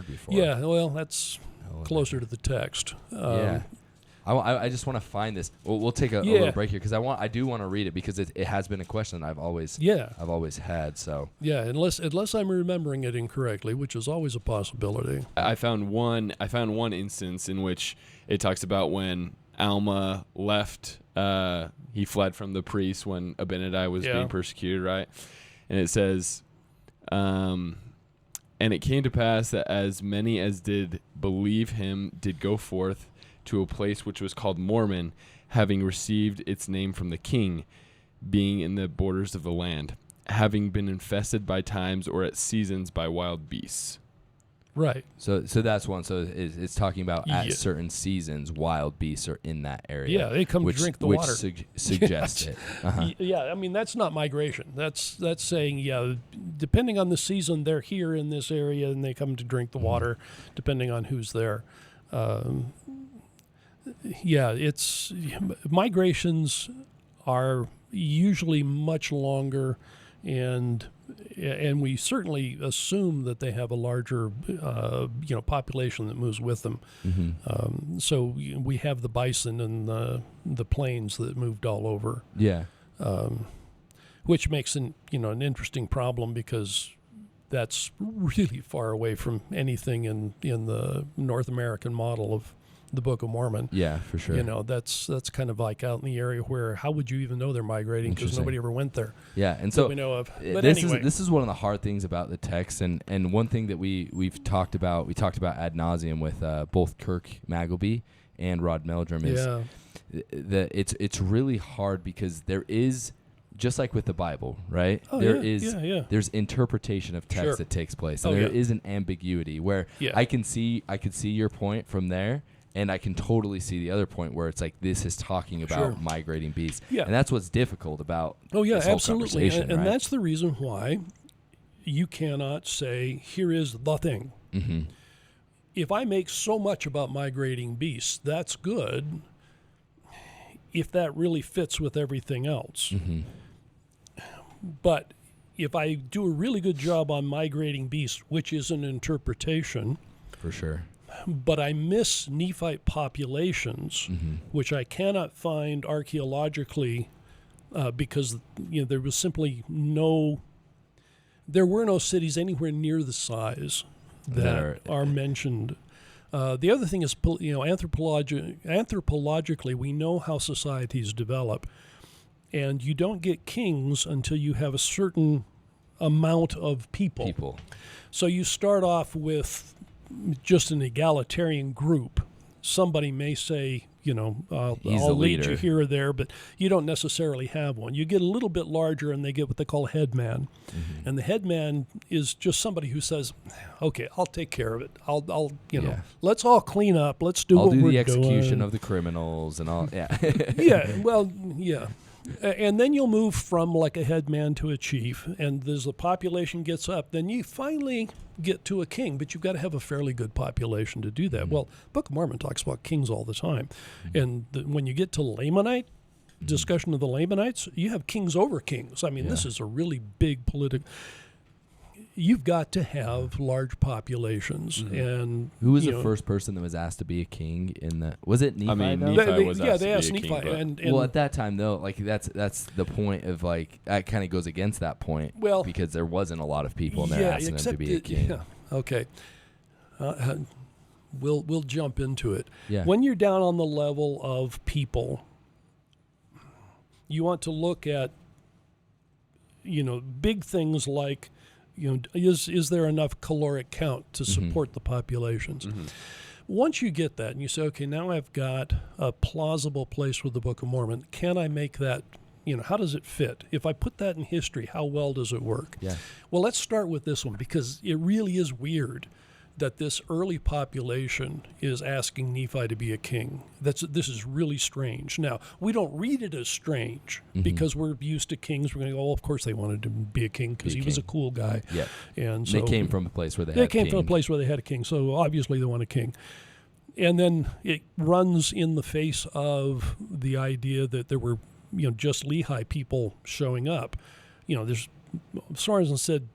Speaker 2: before.
Speaker 1: Yeah. Well, that's closer to the text.
Speaker 2: I just want to find this. We'll take a little break here, because I do want to read it, because it has been a question I've always had. So
Speaker 1: unless I'm remembering it incorrectly, which is always a possibility.
Speaker 3: I found one instance in which it talks about when Alma left. He fled from the priest when Abinadi was being persecuted, right? And it says, and it came to pass that as many as did believe him did go forth to a place which was called Mormon, having received its name from the king, being in the borders of the land, having been infested by times or at seasons by wild beasts.
Speaker 1: Right.
Speaker 2: So that's one. So it's talking about at certain seasons, wild beasts are in that area.
Speaker 1: Yeah, they come to drink the water.
Speaker 2: Which suggests it. Uh-huh.
Speaker 1: Yeah, I mean, that's not migration. That's saying, depending on the season, they're here in this area, and they come to drink the water, depending on who's there. Migrations are usually much longer, and we certainly assume that they have a larger population that moves with them.
Speaker 2: Mm-hmm.
Speaker 1: So we have the bison and the plains that moved all over.
Speaker 2: Yeah.
Speaker 1: Which makes an interesting problem, because that's really far away from anything in the North American model of the Book of Mormon.
Speaker 2: Yeah, for sure.
Speaker 1: That's kind of like out in the area where how would you even know they're migrating, because nobody ever went there.
Speaker 2: Yeah, and so
Speaker 1: we know of. But
Speaker 2: anyway. This is one of the hard things about the text, and one thing that we've talked about ad nauseum with both Kirk Magleby and Rod Meldrum is that it's really hard, because there is, just like with the Bible, right? There's interpretation of text that takes place, and there is an ambiguity where I could see your point from there, and I can totally see the other point where it's like this is talking about migrating beasts. Yeah. And that's what's difficult about this whole
Speaker 1: absolutely.
Speaker 2: conversation,
Speaker 1: and
Speaker 2: right?
Speaker 1: that's the reason why you cannot say, here is the thing.
Speaker 2: Mm-hmm.
Speaker 1: If I make so much about migrating beasts, that's good if that really fits with everything else.
Speaker 2: Mm-hmm.
Speaker 1: But if I do a really good job on migrating beasts, which is an interpretation,
Speaker 2: for sure,
Speaker 1: but I miss Nephite populations, which I cannot find archaeologically because there was simply there were no cities anywhere near the size that are mentioned. The other thing is, anthropologically, we know how societies develop, and you don't get kings until you have a certain amount of people. So you start off with just an egalitarian group. Somebody may say, I'll lead you here or there, but you don't necessarily have one. You get a little bit larger, and they get what they call a headman. Mm-hmm. And the headman is just somebody who says, okay, I'll take care of it. Let's all clean up. Let's do what we're doing.
Speaker 2: I'll do the execution of the criminals and all. Yeah.
Speaker 1: Yeah. And then you'll move from like a headman to a chief, and as the population gets up, then you finally get to a king, but you've got to have a fairly good population to do that. Mm-hmm. Well, Book of Mormon talks about kings all the time. Mm-hmm. And when you get to Lamanite, discussion of the Lamanites, you have kings over kings. I mean, this is a really big political... You've got to have large populations. Mm-hmm. And
Speaker 2: who was the first person that was asked to be a king in the? Was it Nephi?
Speaker 3: I mean, Nephi was asked
Speaker 1: they
Speaker 3: to
Speaker 1: asked
Speaker 3: be a
Speaker 1: Nephi.
Speaker 3: king.
Speaker 1: And
Speaker 2: well, at that time, though, like that's the point of like that kind of goes against that point.
Speaker 1: Well,
Speaker 2: because there wasn't a lot of people, and they're asking him to be a king.
Speaker 1: Yeah. Okay. we'll jump into it.
Speaker 2: Yeah.
Speaker 1: When you're down on the level of people, you want to look at, big things like, is there enough caloric count to support the populations? Once you get that and you say, okay, now I've got a plausible place with the Book of Mormon, can I make that, how does it fit? If I put that in history, how well does it work?
Speaker 2: Yeah.
Speaker 1: Well, let's start with this one, because it really is weird that this early population is asking Nephi to be a king. This is really strange. Now, we don't read it as strange because we're used to kings. We're going to go, of course they wanted to be a king because he was a cool guy.
Speaker 2: Yeah.
Speaker 1: And so
Speaker 2: they came from a place where they had a king.
Speaker 1: They came from a place where they had a king, so obviously they want a king. And then it runs in the face of the idea that there were, just lehi people showing up. There's Sorensen said,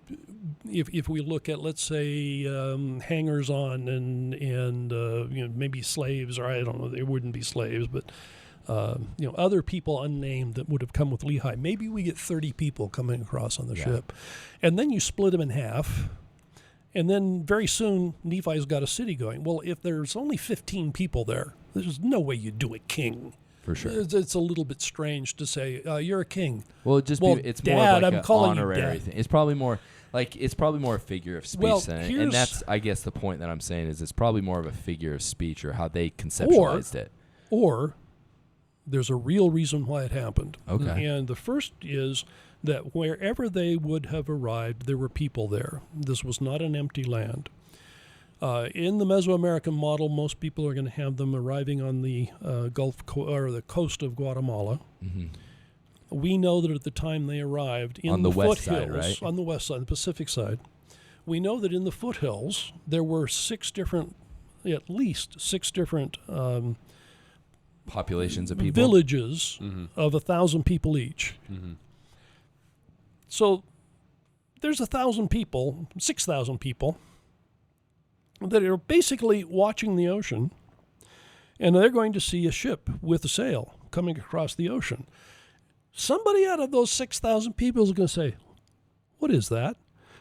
Speaker 1: if we look at, let's say, hangers-on and maybe slaves, or I don't know, they wouldn't be slaves, but other people unnamed that would have come with lehi, maybe we get 30 people coming across on the ship, and then you split them in half, and then very soon Nephi's got a city going. Well, if there's only 15 people there, there's no way you do a king.
Speaker 2: For sure.
Speaker 1: It's a little bit strange to say, you're a king.
Speaker 2: Well, it's
Speaker 1: Dad,
Speaker 2: more of like
Speaker 1: I'm
Speaker 2: an
Speaker 1: calling
Speaker 2: honorary
Speaker 1: you
Speaker 2: thing. It's probably more a figure of speech than it. And that's, I guess, the point that I'm saying is it's probably more of a figure of speech or how they conceptualized it.
Speaker 1: Or there's a real reason why it happened.
Speaker 2: Okay.
Speaker 1: And the first is that wherever they would have arrived, there were people there. This was not an empty land. In the Mesoamerican model, most people are going to have them arriving on the or the coast of Guatemala. We know that at the time they arrived in the
Speaker 2: west
Speaker 1: foothills,
Speaker 2: side, right?
Speaker 1: On the west side, the Pacific side, we know that in the foothills there were at least six different
Speaker 2: populations of people,
Speaker 1: villages of 1,000 people each. So there's 1,000 people, 6,000 people that are basically watching the ocean, and they're going to see a ship with a sail coming across the ocean. Somebody out of those 6,000 people is going to say, what is that?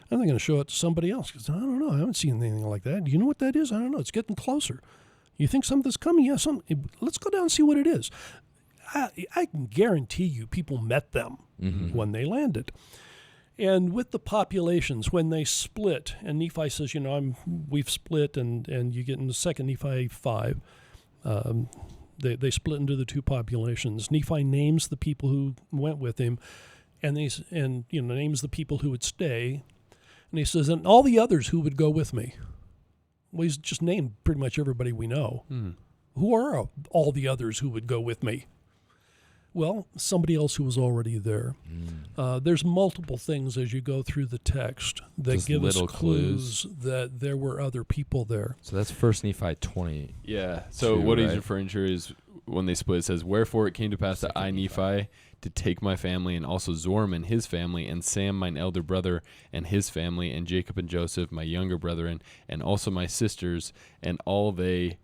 Speaker 1: And they're going to show it to somebody else. Because I don't know. I haven't seen anything like that. Do you know what that is? I don't know. It's getting closer. You think something's coming? Yeah, let's go down and see what it is. I can guarantee you people met them when they landed. And with the populations, when they split, and Nephi says, we've split, and you get in the second Nephi 5, they split into the two populations. Nephi names the people who went with him, and names the people who would stay, and he says, and all the others who would go with me. Well, he's just named pretty much everybody we know. Who are all the others who would go with me? Well, somebody else who was already there. There's multiple things as you go through the text that
Speaker 2: Just
Speaker 1: give us
Speaker 2: little
Speaker 1: clues that there were other people there.
Speaker 2: So that's 1 Nephi 20.
Speaker 3: Yeah. So what he's referring to is when they split, it says, "Wherefore it came to pass that I, Nephi, to take my family, and also Zorm and his family, and Sam, mine elder brother, and his family, and Jacob and Joseph, my younger brethren, and also my sisters, and all they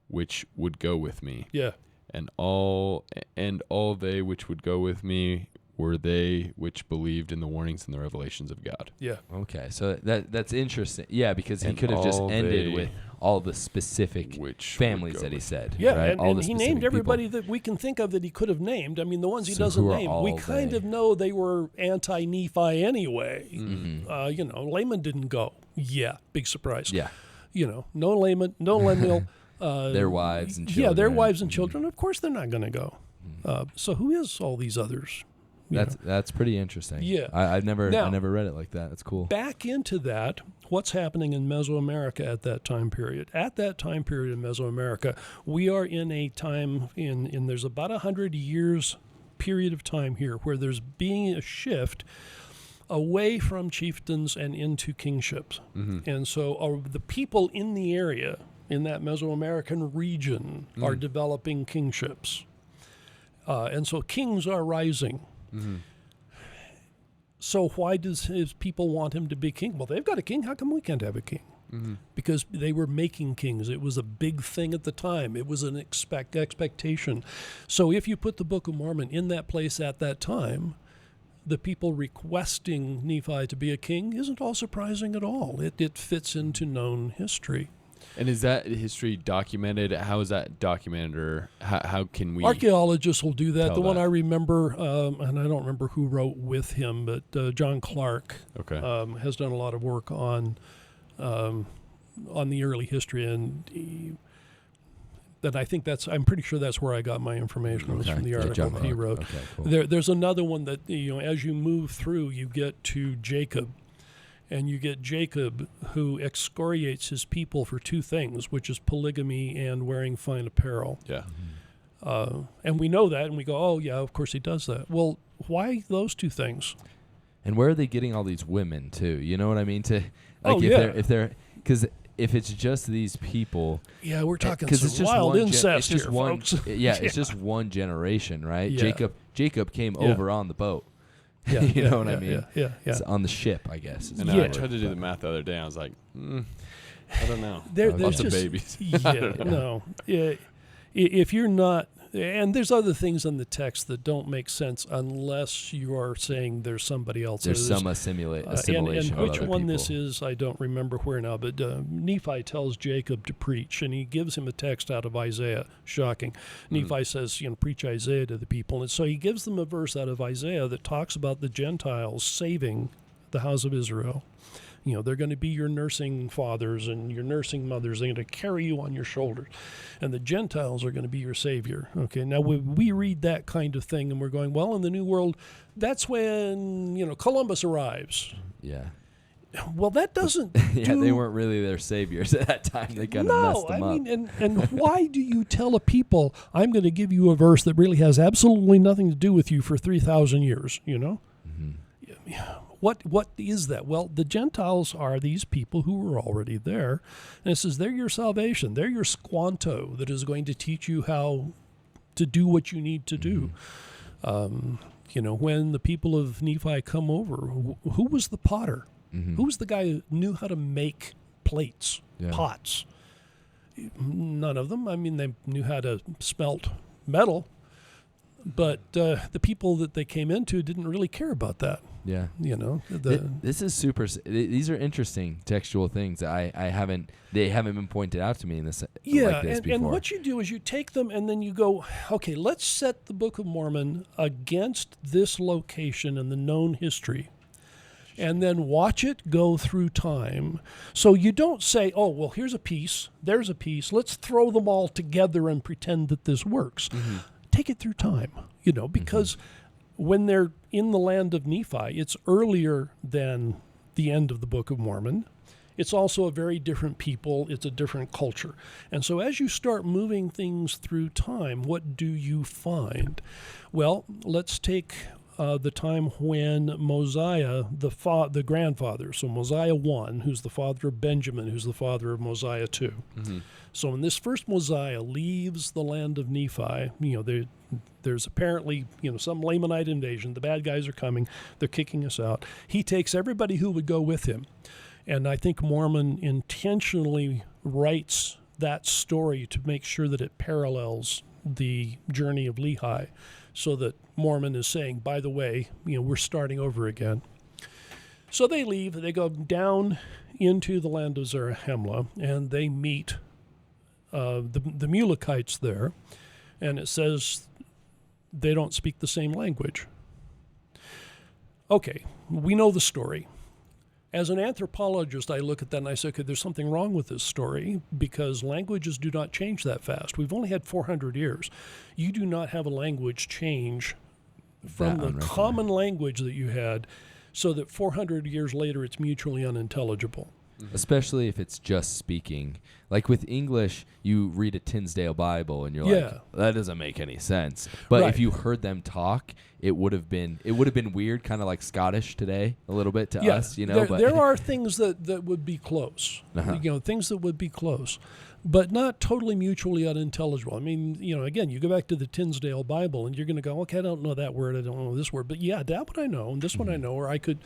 Speaker 3: which would go with me."
Speaker 1: Yeah.
Speaker 3: And all they which would go with me were they which believed in the warnings and the revelations of God.
Speaker 1: Yeah.
Speaker 2: Okay, so that's interesting. Yeah, because he
Speaker 3: And
Speaker 2: could have just
Speaker 3: all
Speaker 2: ended with all the specific
Speaker 3: which
Speaker 2: families
Speaker 3: would go
Speaker 2: that he
Speaker 3: with
Speaker 2: said.
Speaker 1: Yeah,
Speaker 2: right? All
Speaker 1: and
Speaker 2: the
Speaker 1: he
Speaker 2: specific
Speaker 1: named everybody
Speaker 2: people.
Speaker 1: that we can think of that he could have named. I mean, the ones he
Speaker 2: So
Speaker 1: doesn't
Speaker 2: who are
Speaker 1: name,
Speaker 2: all
Speaker 1: we kind
Speaker 2: they?
Speaker 1: of know they were anti-Nephi anyway. Layman didn't go. Yeah, big surprise.
Speaker 2: Yeah.
Speaker 1: No Layman, no Lemuel.
Speaker 2: Their wives and children.
Speaker 1: Yeah, their wives and children. Of course, they're not going to go. So who is all these others?
Speaker 2: That's pretty interesting.
Speaker 1: Yeah.
Speaker 2: I never read it like that. That's cool.
Speaker 1: Back into that, what's happening in Mesoamerica at that time period? At that time period in Mesoamerica, we are in a time in there's about 100 years period of time here where there's being a shift away from chieftains and into kingships. And so the people in the area, in that Mesoamerican region, are developing kingships. And so kings are rising. So why does his people want him to be king? Well, they've got a king. How come we can't have a king? Because they were making kings. It was a big thing at the time. It was an expectation. So if you put the Book of Mormon in that place at that time, the people requesting Nephi to be a king isn't all surprising at all. It fits into known history.
Speaker 3: And is that history documented? How is that documented, or how can we?
Speaker 1: Archaeologists will do that. The one
Speaker 3: that?
Speaker 1: I remember, and I don't remember who wrote with him, but John Clark has done a lot of work on the early history, and I'm pretty sure that's where I got my information. It was from the article that he wrote.
Speaker 2: Okay, cool.
Speaker 1: There's another one that, as you move through, you get to Jacob. And you get Jacob, who excoriates his people for two things, which is polygamy and wearing fine apparel.
Speaker 3: Yeah.
Speaker 1: And we know that, and we go, oh, yeah, of course he does that. Well, why those two things?
Speaker 2: And where are they getting all these women, too? You know what I mean? Because if it's just these people...
Speaker 1: Yeah, we're talking
Speaker 2: it's
Speaker 1: some
Speaker 2: just
Speaker 1: wild
Speaker 2: one
Speaker 1: incest
Speaker 2: it's just
Speaker 1: here,
Speaker 2: one,
Speaker 1: folks.
Speaker 2: it's just one generation, right?
Speaker 1: Yeah.
Speaker 2: Jacob came over on the boat.
Speaker 1: Yeah,
Speaker 2: you know what I mean?
Speaker 1: Yeah.
Speaker 2: It's on the ship, I guess.
Speaker 3: And I tried to do the math the other day. I was like, I don't know.
Speaker 1: There's
Speaker 3: Lots of
Speaker 1: just
Speaker 3: babies.
Speaker 1: No. Yeah, if you're not, and there's other things in the text that don't make sense unless you are saying there's somebody else.
Speaker 2: There's some assimilation.
Speaker 1: And which
Speaker 2: of other
Speaker 1: one
Speaker 2: people.
Speaker 1: this is, I don't remember where now, but Nephi tells Jacob to preach, and he gives him a text out of Isaiah. Shocking. Nephi says, preach Isaiah to the people. And so he gives them a verse out of Isaiah that talks about the Gentiles saving the house of Israel. They're going to be your nursing fathers and your nursing mothers. They're going to carry you on your shoulders. And the Gentiles are going to be your savior. Okay, now we read that kind of thing and we're going, well, in the New World, that's when, Columbus arrives.
Speaker 2: Yeah.
Speaker 1: Well, that doesn't
Speaker 2: they weren't really their saviors at that time. They kind of messed them up.
Speaker 1: And why do you tell a people, I'm going to give you a verse that really has absolutely nothing to do with you for 3,000 years,
Speaker 2: Mm-hmm.
Speaker 1: Yeah. What is that? Well, the Gentiles are these people who were already there. And it says they're your salvation. They're your squanto that is going to teach you how to do what you need to do. When the people of Nephi come over, who was the potter?
Speaker 2: Mm-hmm.
Speaker 1: Who was the guy who knew how to make plates, pots? None of them. I mean, they knew how to smelt metal. But the people that they came into didn't really care about that.
Speaker 2: Yeah.
Speaker 1: This
Speaker 2: is super. These are interesting textual things that they haven't been pointed out to me in this. Like this before.
Speaker 1: And what you do is you take them and then you go, okay, let's set the Book of Mormon against this location in the known history. And then watch it go through time. So you don't say, oh, well, here's a piece, there's a piece, let's throw them all together and pretend that this works. Mm-hmm. Take it through time, because when they're in the land of Nephi, it's earlier than the end of the Book of Mormon. It's also a very different people. It's a different culture. And so as you start moving things through time, what do you find? Well, let's take the time when Mosiah, the grandfather, so Mosiah 1, who's the father of Benjamin, who's the father of Mosiah 2. Mm-hmm. So when this first Mosiah leaves the land of Nephi, there's apparently, some Lamanite invasion. The bad guys are coming. They're kicking us out. He takes everybody who would go with him. And I think Mormon intentionally writes that story to make sure that it parallels the journey of Lehi, so that Mormon is saying, by the way, we're starting over again. So they leave. They go down into the land of Zarahemla, and they meet the Mulekites there, and it says they don't speak the same language. Okay, we know the story. As an anthropologist, I look at that and I say, okay, there's something wrong with this story because languages do not change that fast. We've only had 400 years. You do not have a language change from the common language that you had so that 400 years later it's mutually unintelligible.
Speaker 2: Especially if it's just speaking. Like with English, you read a Tinsdale Bible and you're like, that doesn't make any sense. But if you heard them talk, it would have been weird, kind of like Scottish today, a little bit to us,
Speaker 1: There are things that would be close, things that would be close, but not totally mutually unintelligible. I mean, again, you go back to the Tinsdale Bible and you're going to go, okay, I don't know that word, I don't know this word, but that one I know, and this one I know, or I could,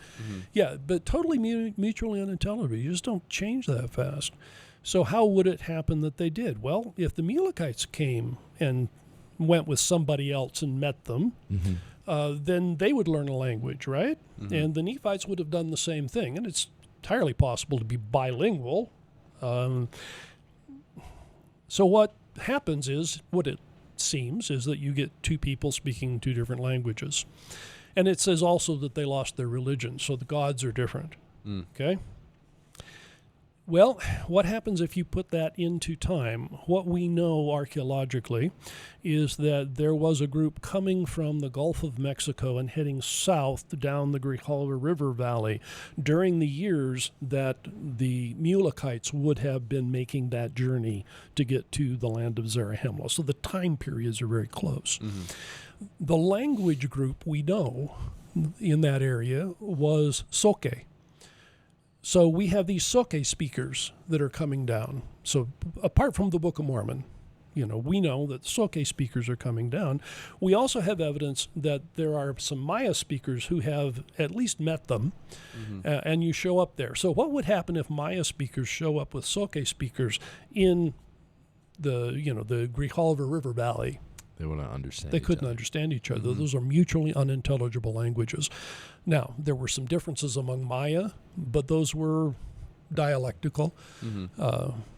Speaker 1: but totally mutually unintelligible. You just don't change that fast. So how would it happen that they did? Well, if the Mulekites came and went with somebody else and met them, then they would learn a language, right? Mm-hmm. And the Nephites would have done the same thing. And it's entirely possible to be bilingual. So what happens is, what it seems, is that you get two people speaking two different languages. And it says also that they lost their religion, so the gods are different. Okay? Well, what happens if you put that into time? What we know archaeologically is that there was a group coming from the Gulf of Mexico and heading south down the Grijalva River Valley during the years that the Mulekites would have been making that journey to get to the land of Zarahemla. So the time periods are very close. The language group we know in that area was Soke. So we have these Soke speakers that are coming down. So apart from the Book of Mormon, we know that the Soke speakers are coming down. We also have evidence that there are some Maya speakers who have at least met them, and you show up there. So what would happen if Maya speakers show up with Soke speakers in the Grijalva River Valley?
Speaker 2: They wouldn't understand.
Speaker 1: They couldn't understand each other. Those are mutually unintelligible languages. Now, there were some differences among Maya, but those were dialectical.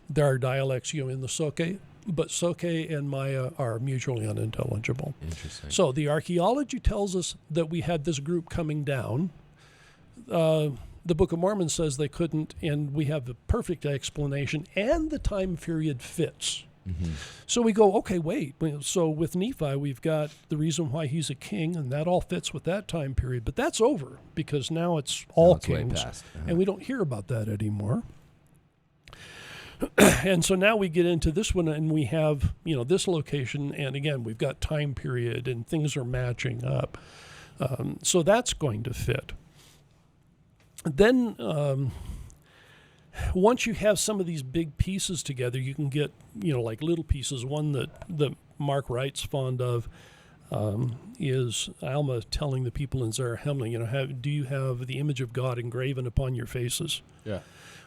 Speaker 1: There are dialects, in the Soke, but Soke and Maya are mutually unintelligible.
Speaker 2: Interesting.
Speaker 1: So the archaeology tells us that we had this group coming down. The Book of Mormon says they couldn't, and we have the perfect explanation, and the time period fits. So we go, okay, wait. So with Nephi, we've got the reason why he's a king, and that all fits with that time period. But that's over, because now it's all kings,
Speaker 2: way past.
Speaker 1: and we don't hear about that anymore. And so now we get into this one, and we have, this location, and again, we've got time period, and things are matching up. So that's going to fit. Then once you have some of these big pieces together, you can get, like little pieces. One that Mark Wright's fond of is Alma telling the people in Zarahemla, do you have the image of God engraven upon your faces?
Speaker 3: Yeah.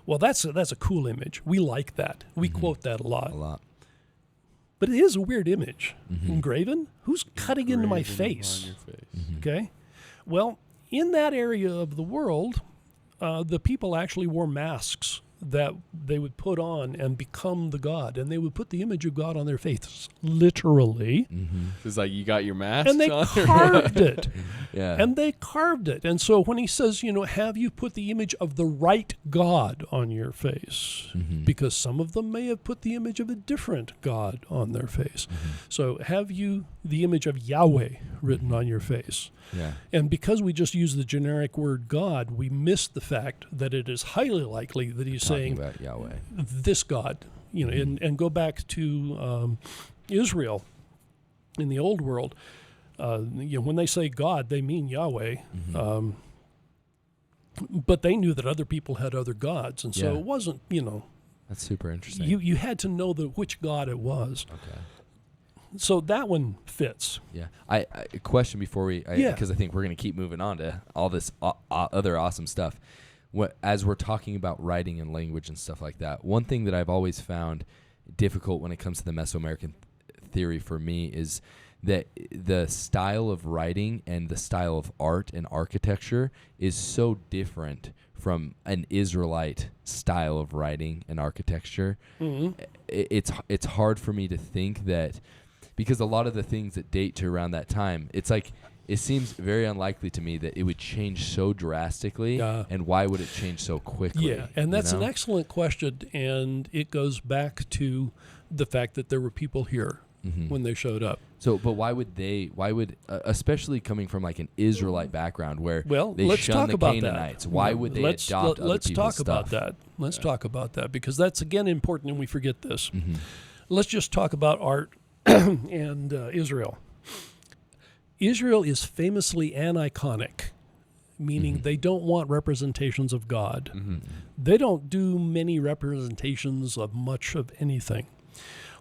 Speaker 1: Well, that's a cool image. We like that. We quote that a lot.
Speaker 2: A lot.
Speaker 1: But it is a weird image. Engraven? Who's cutting into my face?
Speaker 3: On your face.
Speaker 1: Okay. Well, in that area of the world, the people actually wore masks that they would put on and become the god, and they would put the image of God on their faces, literally.
Speaker 3: It's like, you got your mask
Speaker 1: And they
Speaker 3: on?
Speaker 1: carved it.
Speaker 2: Yeah.
Speaker 1: And they carved it. And so when he says, have you put the image of the right God on your face? Because some of them may have put the image of a different God on their face. So have you the image of Yahweh written on your face?
Speaker 2: Yeah.
Speaker 1: And because we just use the generic word God, we miss the fact that it is highly likely that he's
Speaker 2: Talking
Speaker 1: saying
Speaker 2: about Yahweh.
Speaker 1: this God, and go back to Israel in the old world. When they say God, they mean Yahweh. But they knew that other people had other gods, and so it wasn't,
Speaker 2: That's super interesting.
Speaker 1: you had to know which God it was.
Speaker 2: Okay.
Speaker 1: So that one fits.
Speaker 2: Yeah. A question before
Speaker 1: Yeah.
Speaker 2: because I think we're going to keep moving on to all this other awesome stuff. As we're talking about writing and language and stuff like that, one thing that I've always found difficult when it comes to the Mesoamerican theory for me is that the style of writing and the style of art and architecture is so different from an Israelite style of writing and architecture. It's hard for me to think that, because a lot of the things that date to around that time, it's like, it seems very unlikely to me that it would change so drastically, and why would it change so quickly?
Speaker 1: Yeah, and that's an excellent question, and it goes back to the fact that there were people here when they showed up.
Speaker 2: So, but why would, especially coming from like an Israelite background where they
Speaker 1: let's
Speaker 2: shun
Speaker 1: talk
Speaker 2: the
Speaker 1: about
Speaker 2: Canaanites,
Speaker 1: that.
Speaker 2: why would they adopt other
Speaker 1: let's
Speaker 2: people's
Speaker 1: talk about
Speaker 2: stuff?
Speaker 1: that. Let's talk about that, because that's, again, important, and we forget this. Let's just talk about art and Israel. Israel is famously aniconic, meaning they don't want representations of God. They don't do many representations of much of anything.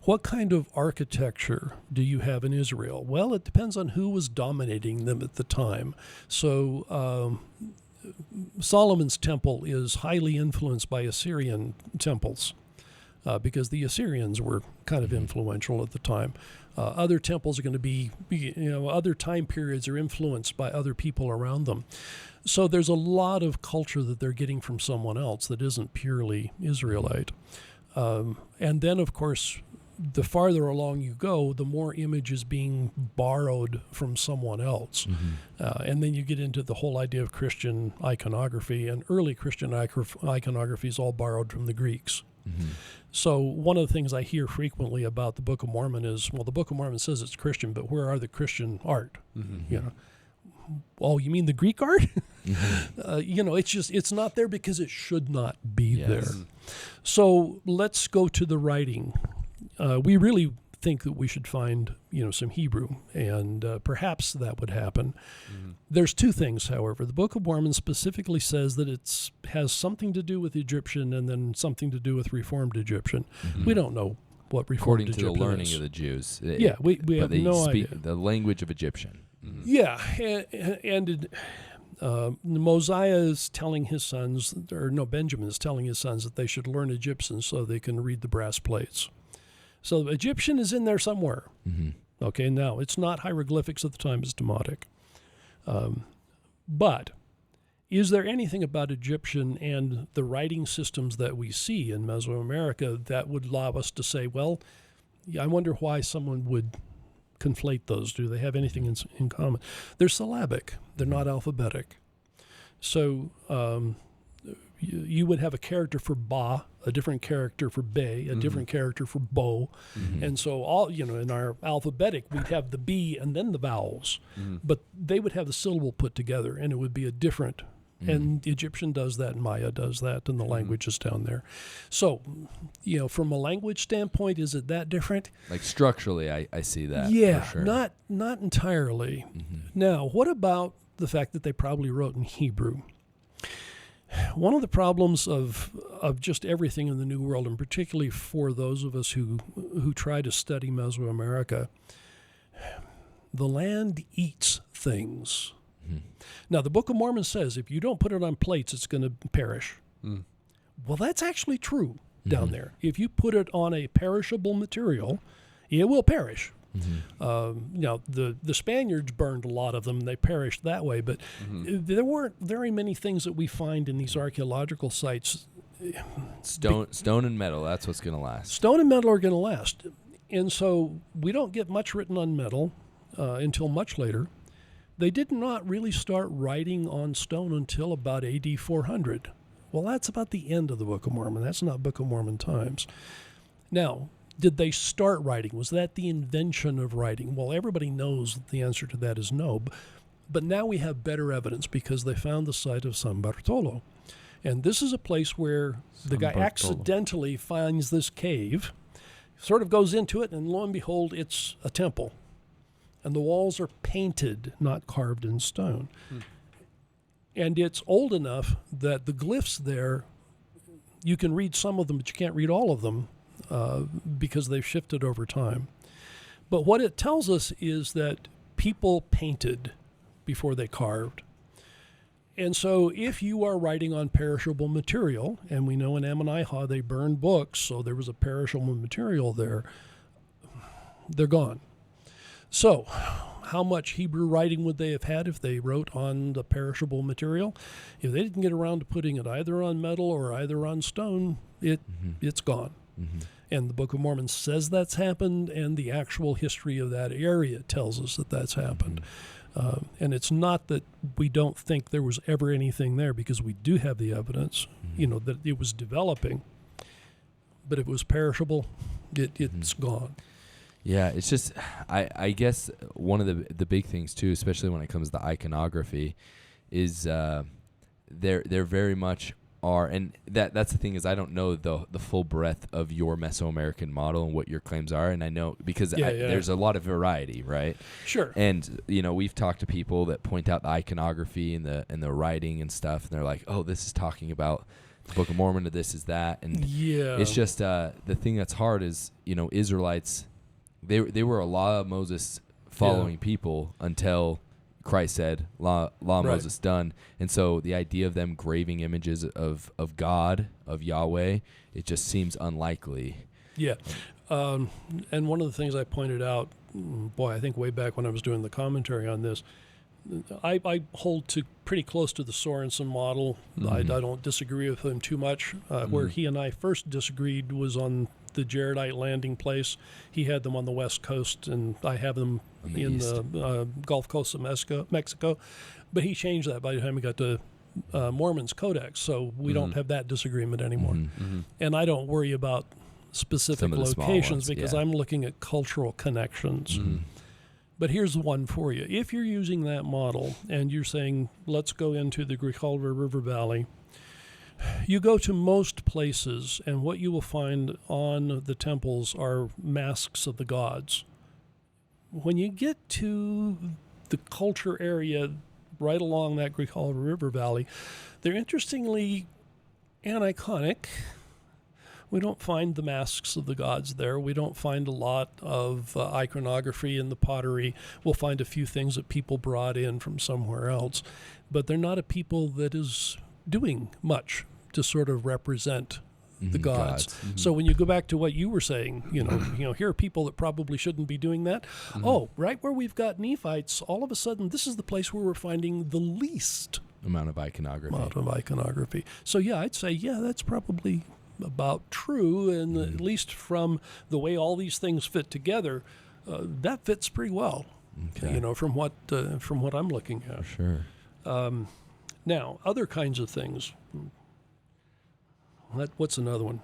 Speaker 1: What kind of architecture do you have in Israel? Well, it depends on who was dominating them at the time. So Solomon's temple is highly influenced by Assyrian temples, because the Assyrians were kind of influential at the time. Other temples are going to be, other time periods are influenced by other people around them. So there's a lot of culture that they're getting from someone else that isn't purely Israelite. And then, of course, the farther along you go, the more image is being borrowed from someone else. And then you get into the whole idea of Christian iconography, and early Christian iconography is all borrowed from the Greeks. So one of the things I hear frequently about the Book of Mormon is, well, the Book of Mormon says it's Christian, but where are the Christian art? You know, oh, you mean the Greek art? You know, it's not there because it should not be there. So let's go to the writing. We really think that we should find, you know, some Hebrew, and perhaps that would happen. There's two things, however. The Book of Mormon specifically says that it has something to do with Egyptian and then something to do with Reformed Egyptian. We don't know what Reformed Egyptian is.
Speaker 2: According to the learning of the Jews.
Speaker 1: Yeah, we have no idea.
Speaker 2: The language of Egyptian.
Speaker 1: Yeah, and Mosiah is telling his sons, or no, Benjamin is telling his sons that they should learn Egyptian so they can read the brass plates. So Egyptian is in there somewhere. Okay, now it's not hieroglyphics at the time, it's Demotic. But is there anything about Egyptian and the writing systems that we see in Mesoamerica that would allow us to say, well, I wonder why someone would conflate those? Do they have anything in common? They're syllabic. They're not alphabetic. So you would have a character for Ba, a different character for Be, a different character for Bo. And so all, you know, in our alphabetic, we'd have the B and then the vowels. But they would have the syllable put together, and it would be a different. And the Egyptian does that, and Maya does that, and the language is down there. So, you know, from a language standpoint, is it that different?
Speaker 2: Like structurally, I see that.
Speaker 1: Yeah,
Speaker 2: for sure.
Speaker 1: not entirely. Now, what about the fact that they probably wrote in Hebrew? One of the problems of just everything in the New World, and particularly for those of us who try to study Mesoamerica, the land eats things. Now, the Book of Mormon says if you don't put it on plates, it's going to perish. Well, that's actually true down there. If you put it on a perishable material, it will perish. Now, the Spaniards burned a lot of them. They perished that way, but there weren't very many things that we find in these archaeological sites.
Speaker 2: Stone and metal, that's what's going to last.
Speaker 1: Stone and metal are going to last. And so we don't get much written on metal until much later. They did not really start writing on stone until about AD 400. Well, that's about the end of the Book of Mormon. That's not Book of Mormon times. Now, did they start writing? Was that the invention of writing? Well, everybody knows the answer to that is no. But now we have better evidence because they found the site of San Bartolo. And this is a place where the guy accidentally finds this cave, sort of goes into it, and lo and behold, it's a temple. And the walls are painted, not carved in stone. And it's old enough that the glyphs there, you can read some of them, but you can't read all of them because they've shifted over time. But what it tells us is that people painted before they carved. And so if you are writing on perishable material, and we know in Ammonihah they burned books, so there was a perishable material there, they're gone. So, how much Hebrew writing would they have had if they wrote on the perishable material? If they didn't get around to putting it either on metal or either on stone, it's gone. And the Book of Mormon says that's happened, and the actual history of that area tells us that that's happened. And it's not that we don't think there was ever anything there, because we do have the evidence, you know, that it was developing. But if it was perishable, it's gone.
Speaker 2: Yeah, it's just, I guess one of the big things too, especially when it comes to iconography, is there very much are, and that's the thing, is I don't know the full breadth of your Mesoamerican model and what your claims are, and I know because there's a lot of variety, right?
Speaker 1: Sure.
Speaker 2: And you know, we've talked to people that point out the iconography and the writing and stuff, and they're like, oh, this is talking about the Book of Mormon, or this is that, and it's just the thing that's hard is, you know, Israelites. They were a law of Moses following people until Christ said, law of Moses done. And so the idea of them graving images of God, of Yahweh, it just seems unlikely.
Speaker 1: Yeah. And one of the things I pointed out, I think way back when I was doing the commentary on this, I hold to pretty close to the Sorensen model. I don't disagree with him too much. Where he and I first disagreed was on the Jaredite landing place. He had them on the West Coast, and I have them in the Gulf Coast of Mexico. But he changed that by the time we got to Mormon's Codex, so we don't have that disagreement anymore. And I don't worry about specific locations because I'm looking at cultural connections. But here's one for you. If you're using that model and you're saying, let's go into the Grijalva River Valley, you go to most places, and what you will find on the temples are masks of the gods. When you get to the culture area right along that Grijalva River Valley, they're interestingly aniconic. We don't find the masks of the gods there. We don't find a lot of iconography in the pottery. We'll find a few things that people brought in from somewhere else. But they're not a people that is doing much to sort of represent the gods. So when you go back to what you were saying, here are people that probably shouldn't be doing that. Oh, right where we've got Nephites, all of a sudden this is the place where we're finding the least
Speaker 2: amount of iconography.
Speaker 1: So yeah, I'd say, that's probably about true, and at least from the way all these things fit together, that fits pretty well. From what I'm looking at.
Speaker 2: Sure.
Speaker 1: Now, other kinds of things. What's another one?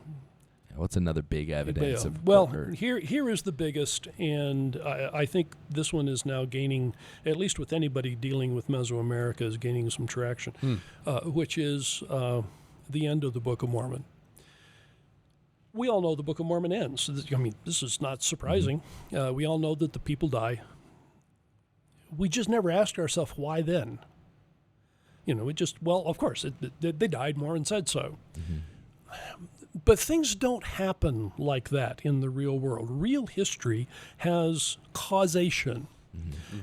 Speaker 2: What's another big evidence of?
Speaker 1: Well, here is the biggest, and I think this one is now gaining, at least with anybody dealing with Mesoamerica, is gaining some traction, which is the end of the Book of Mormon. We all know the Book of Mormon ends. I mean, this is not surprising. We all know that the people die. We just never asked ourselves, why then? Of course, they died, Mormon said so. But things don't happen like that in the real world. Real history has causation.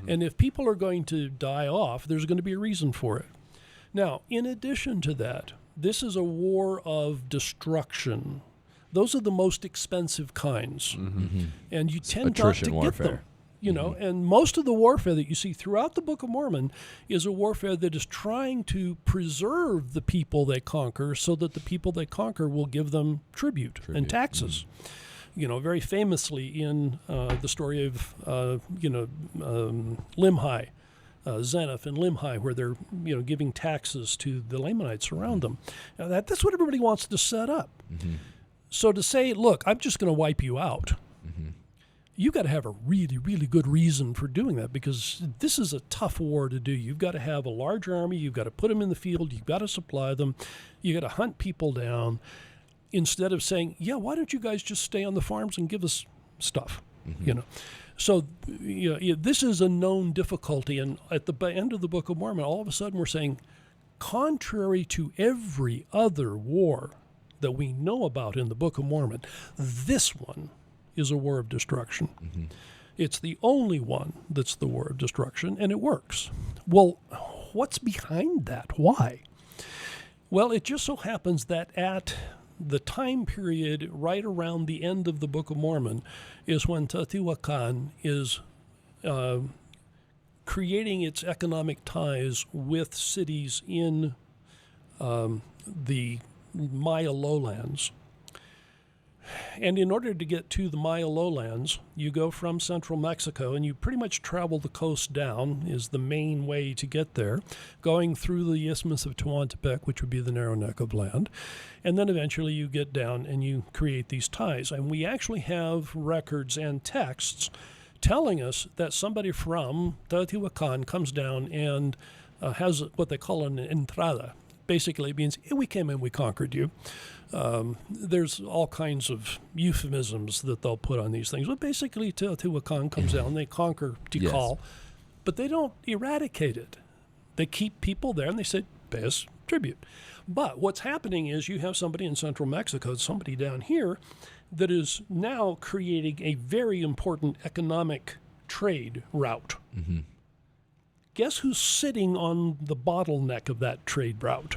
Speaker 1: And if people are going to die off, there's going to be a reason for it. Now, in addition to that, this is a war of destruction. Those are the most expensive kinds. And you tend not to get them. And most of the warfare that you see throughout the Book of Mormon is a warfare that is trying to preserve the people they conquer so that the people they conquer will give them tribute. And taxes. Very famously in the story of, Limhi, Zenith and Limhi, where they're, giving taxes to the Lamanites around them. Now that's what everybody wants to set up. So to say, look, I'm just going to wipe you out, you've got to have a really, really good reason for doing that, because this is a tough war to do. You've got to have a large army. You've got to put them in the field. You've got to supply them. You've got to hunt people down, instead of saying, why don't you guys just stay on the farms and give us stuff, So this is a known difficulty. And at the end of the Book of Mormon, all of a sudden we're saying, contrary to every other war that we know about in the Book of Mormon, this one is a war of destruction. It's the only one that's the war of destruction, and it works. Well, what's behind that? Why? Well, it just so happens that at the time period right around the end of the Book of Mormon is when Teotihuacan is creating its economic ties with cities in the Maya lowlands. And in order to get to the Maya lowlands, you go from central Mexico, and you pretty much travel the coast down is the main way to get there, going through the Isthmus of Tehuantepec, which would be the narrow neck of land. And then eventually you get down and you create these ties. And we actually have records and texts telling us that somebody from Teotihuacan comes down and has what they call an entrada. Basically, it means, we came and we conquered you. There's all kinds of euphemisms that they'll put on these things. But basically, Teotihuacan comes down, they conquer Tikal, but they don't eradicate it. They keep people there, and they say, pay us tribute. But what's happening is you have somebody in central Mexico, somebody down here, that is now creating a very important economic trade route. Guess who's sitting on the bottleneck of that trade route?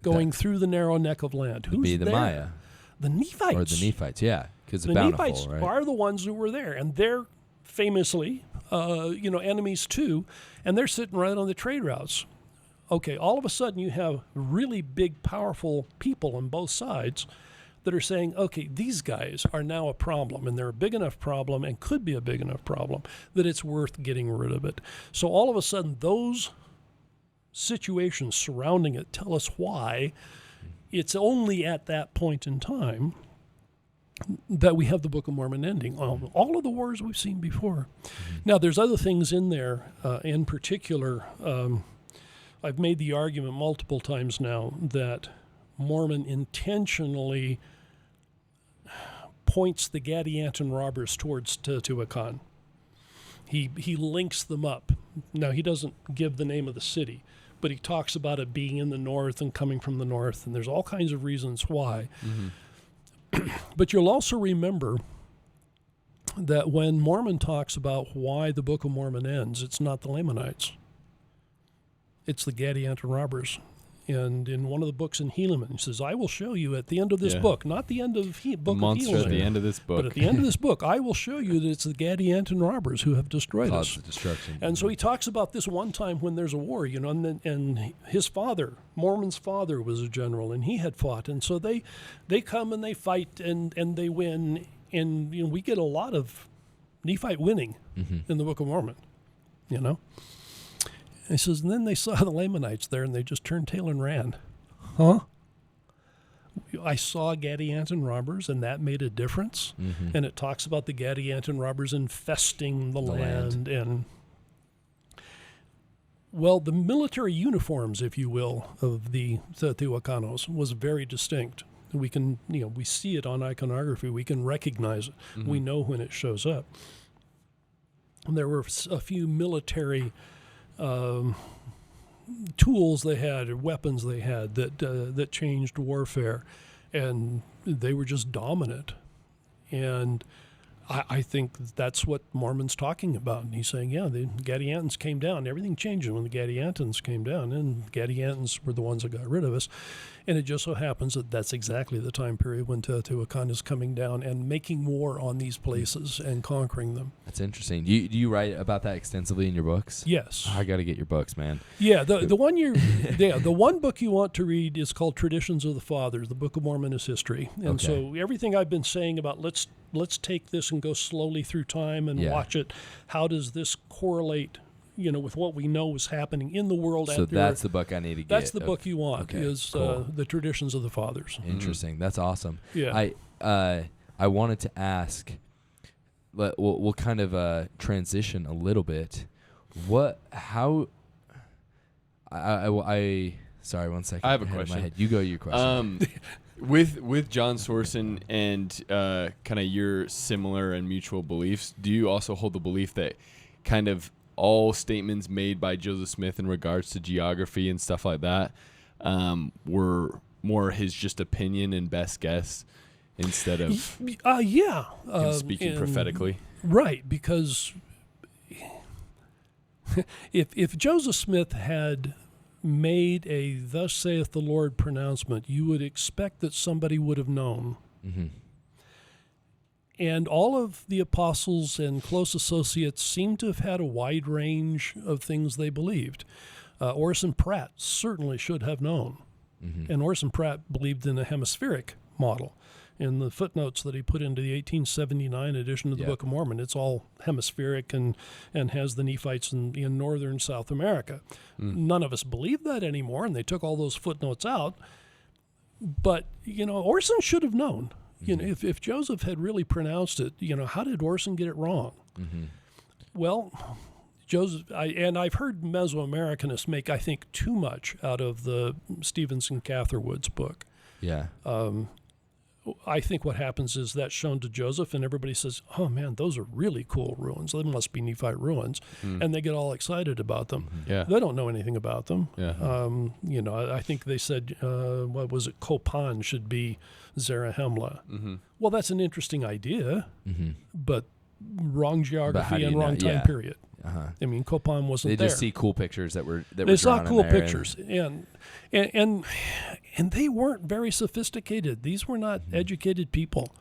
Speaker 1: Going through the narrow neck of land. Who's
Speaker 2: be the
Speaker 1: there?
Speaker 2: Maya.
Speaker 1: The Nephites.
Speaker 2: Or the Nephites, because
Speaker 1: the
Speaker 2: Bountiful,
Speaker 1: Nephites
Speaker 2: right?
Speaker 1: are the ones who were there, and they're famously enemies too, and they're sitting right on the trade routes. Okay, all of a sudden you have really big, powerful people on both sides that are saying, okay, these guys are now a problem, and they're a big enough problem and could be a big enough problem that it's worth getting rid of it. So all of a sudden those situations surrounding it tell us why it's only at that point in time that we have the Book of Mormon ending. All of the wars we've seen before. Now, there's other things in there. In particular, I've made the argument multiple times now that Mormon intentionally points the Gadianton robbers towards Teotihuacan. He links them up. Now, he doesn't give the name of the city, but he talks about it being in the north and coming from the north, and there's all kinds of reasons why. But you'll also remember that when Mormon talks about why the Book of Mormon ends, it's not the Lamanites. It's the Gadianton robbers. And in one of the books in Helaman, he says, I will show you at the end of this book, not the end of Book of Helaman.
Speaker 3: Monster at the end of this book.
Speaker 1: But at the end of this book, I will show you that it's the Gadianton robbers who have destroyed us.
Speaker 3: Destruction.
Speaker 1: And so he talks about this one time when there's a war, and his father, Mormon's father, was a general, and he had fought. And so they come and they fight, and they win. And we get a lot of Nephite winning in the Book of Mormon, He says, and then they saw the Lamanites there, and they just turned tail and ran. Huh? I saw Gadianton robbers, and that made a difference. And it talks about the Gadianton robbers infesting the land. And, well, the military uniforms, if you will, of the Teotihuacanos was very distinct. We can, we see it on iconography. We can recognize it. We know when it shows up. And there were a few military tools they had, or weapons they had that changed warfare, and they were just dominant. And I think that's what Mormon's talking about. And he's saying, the Gadiantons came down. Everything changed when the Gadiantons came down, and Gadiantons were the ones that got rid of us. And it just so happens that that's exactly the time period when Teotihuacan is coming down and making war on these places and conquering them.
Speaker 2: That's interesting. Do you write about that extensively in your books?
Speaker 1: Yes.
Speaker 2: I got to get your books, man.
Speaker 1: Yeah, the one book you want to read is called Traditions of the Fathers. The Book of Mormon is history. And so everything I've been saying about let's take this and go slowly through time and watch it. How does this correlate with what we know is happening in the world?
Speaker 2: So that's the book I need to get.
Speaker 1: That's the book you want,
Speaker 2: cool.
Speaker 1: The Traditions of the Fathers.
Speaker 2: Interesting. That's awesome.
Speaker 1: Yeah.
Speaker 2: I wanted to ask, we'll kind of transition a little bit. Sorry, 1 second.
Speaker 3: I have a question.
Speaker 2: In my head. You go your question.
Speaker 3: With John Sorson and kind of your similar and mutual beliefs, do you also hold the belief that kind of all statements made by Joseph Smith in regards to geography and stuff like that were more his just opinion and best guess instead of him speaking prophetically?
Speaker 1: Right, because if Joseph Smith had made a "Thus saith the Lord" pronouncement, you would expect that somebody would have known. And all of the apostles and close associates seem to have had a wide range of things they believed. Orson Pratt certainly should have known. And Orson Pratt believed in a hemispheric model. In the footnotes that he put into the 1879 edition of the Book of Mormon, it's all hemispheric and has the Nephites in northern South America. None of us believe that anymore, and they took all those footnotes out. But, Orson should have known. If Joseph had really pronounced it, how did Orson get it wrong? Well, Joseph, I've heard Mesoamericanists make, I think, too much out of the Stevenson Catherwood's book.
Speaker 2: Yeah.
Speaker 1: I think what happens is that's shown to Joseph, and everybody says, oh, man, those are really cool ruins. They must be Nephite ruins. And they get all excited about them. They don't know anything about them. I think they said, what was it, Copan should be Zarahemla. Well, that's an interesting idea, but wrong geography and wrong time period. I mean, Copan wasn't there.
Speaker 2: They just see cool pictures that were
Speaker 1: They saw
Speaker 2: drawn
Speaker 1: cool
Speaker 2: in there
Speaker 1: pictures, and they weren't very sophisticated. These were not educated people.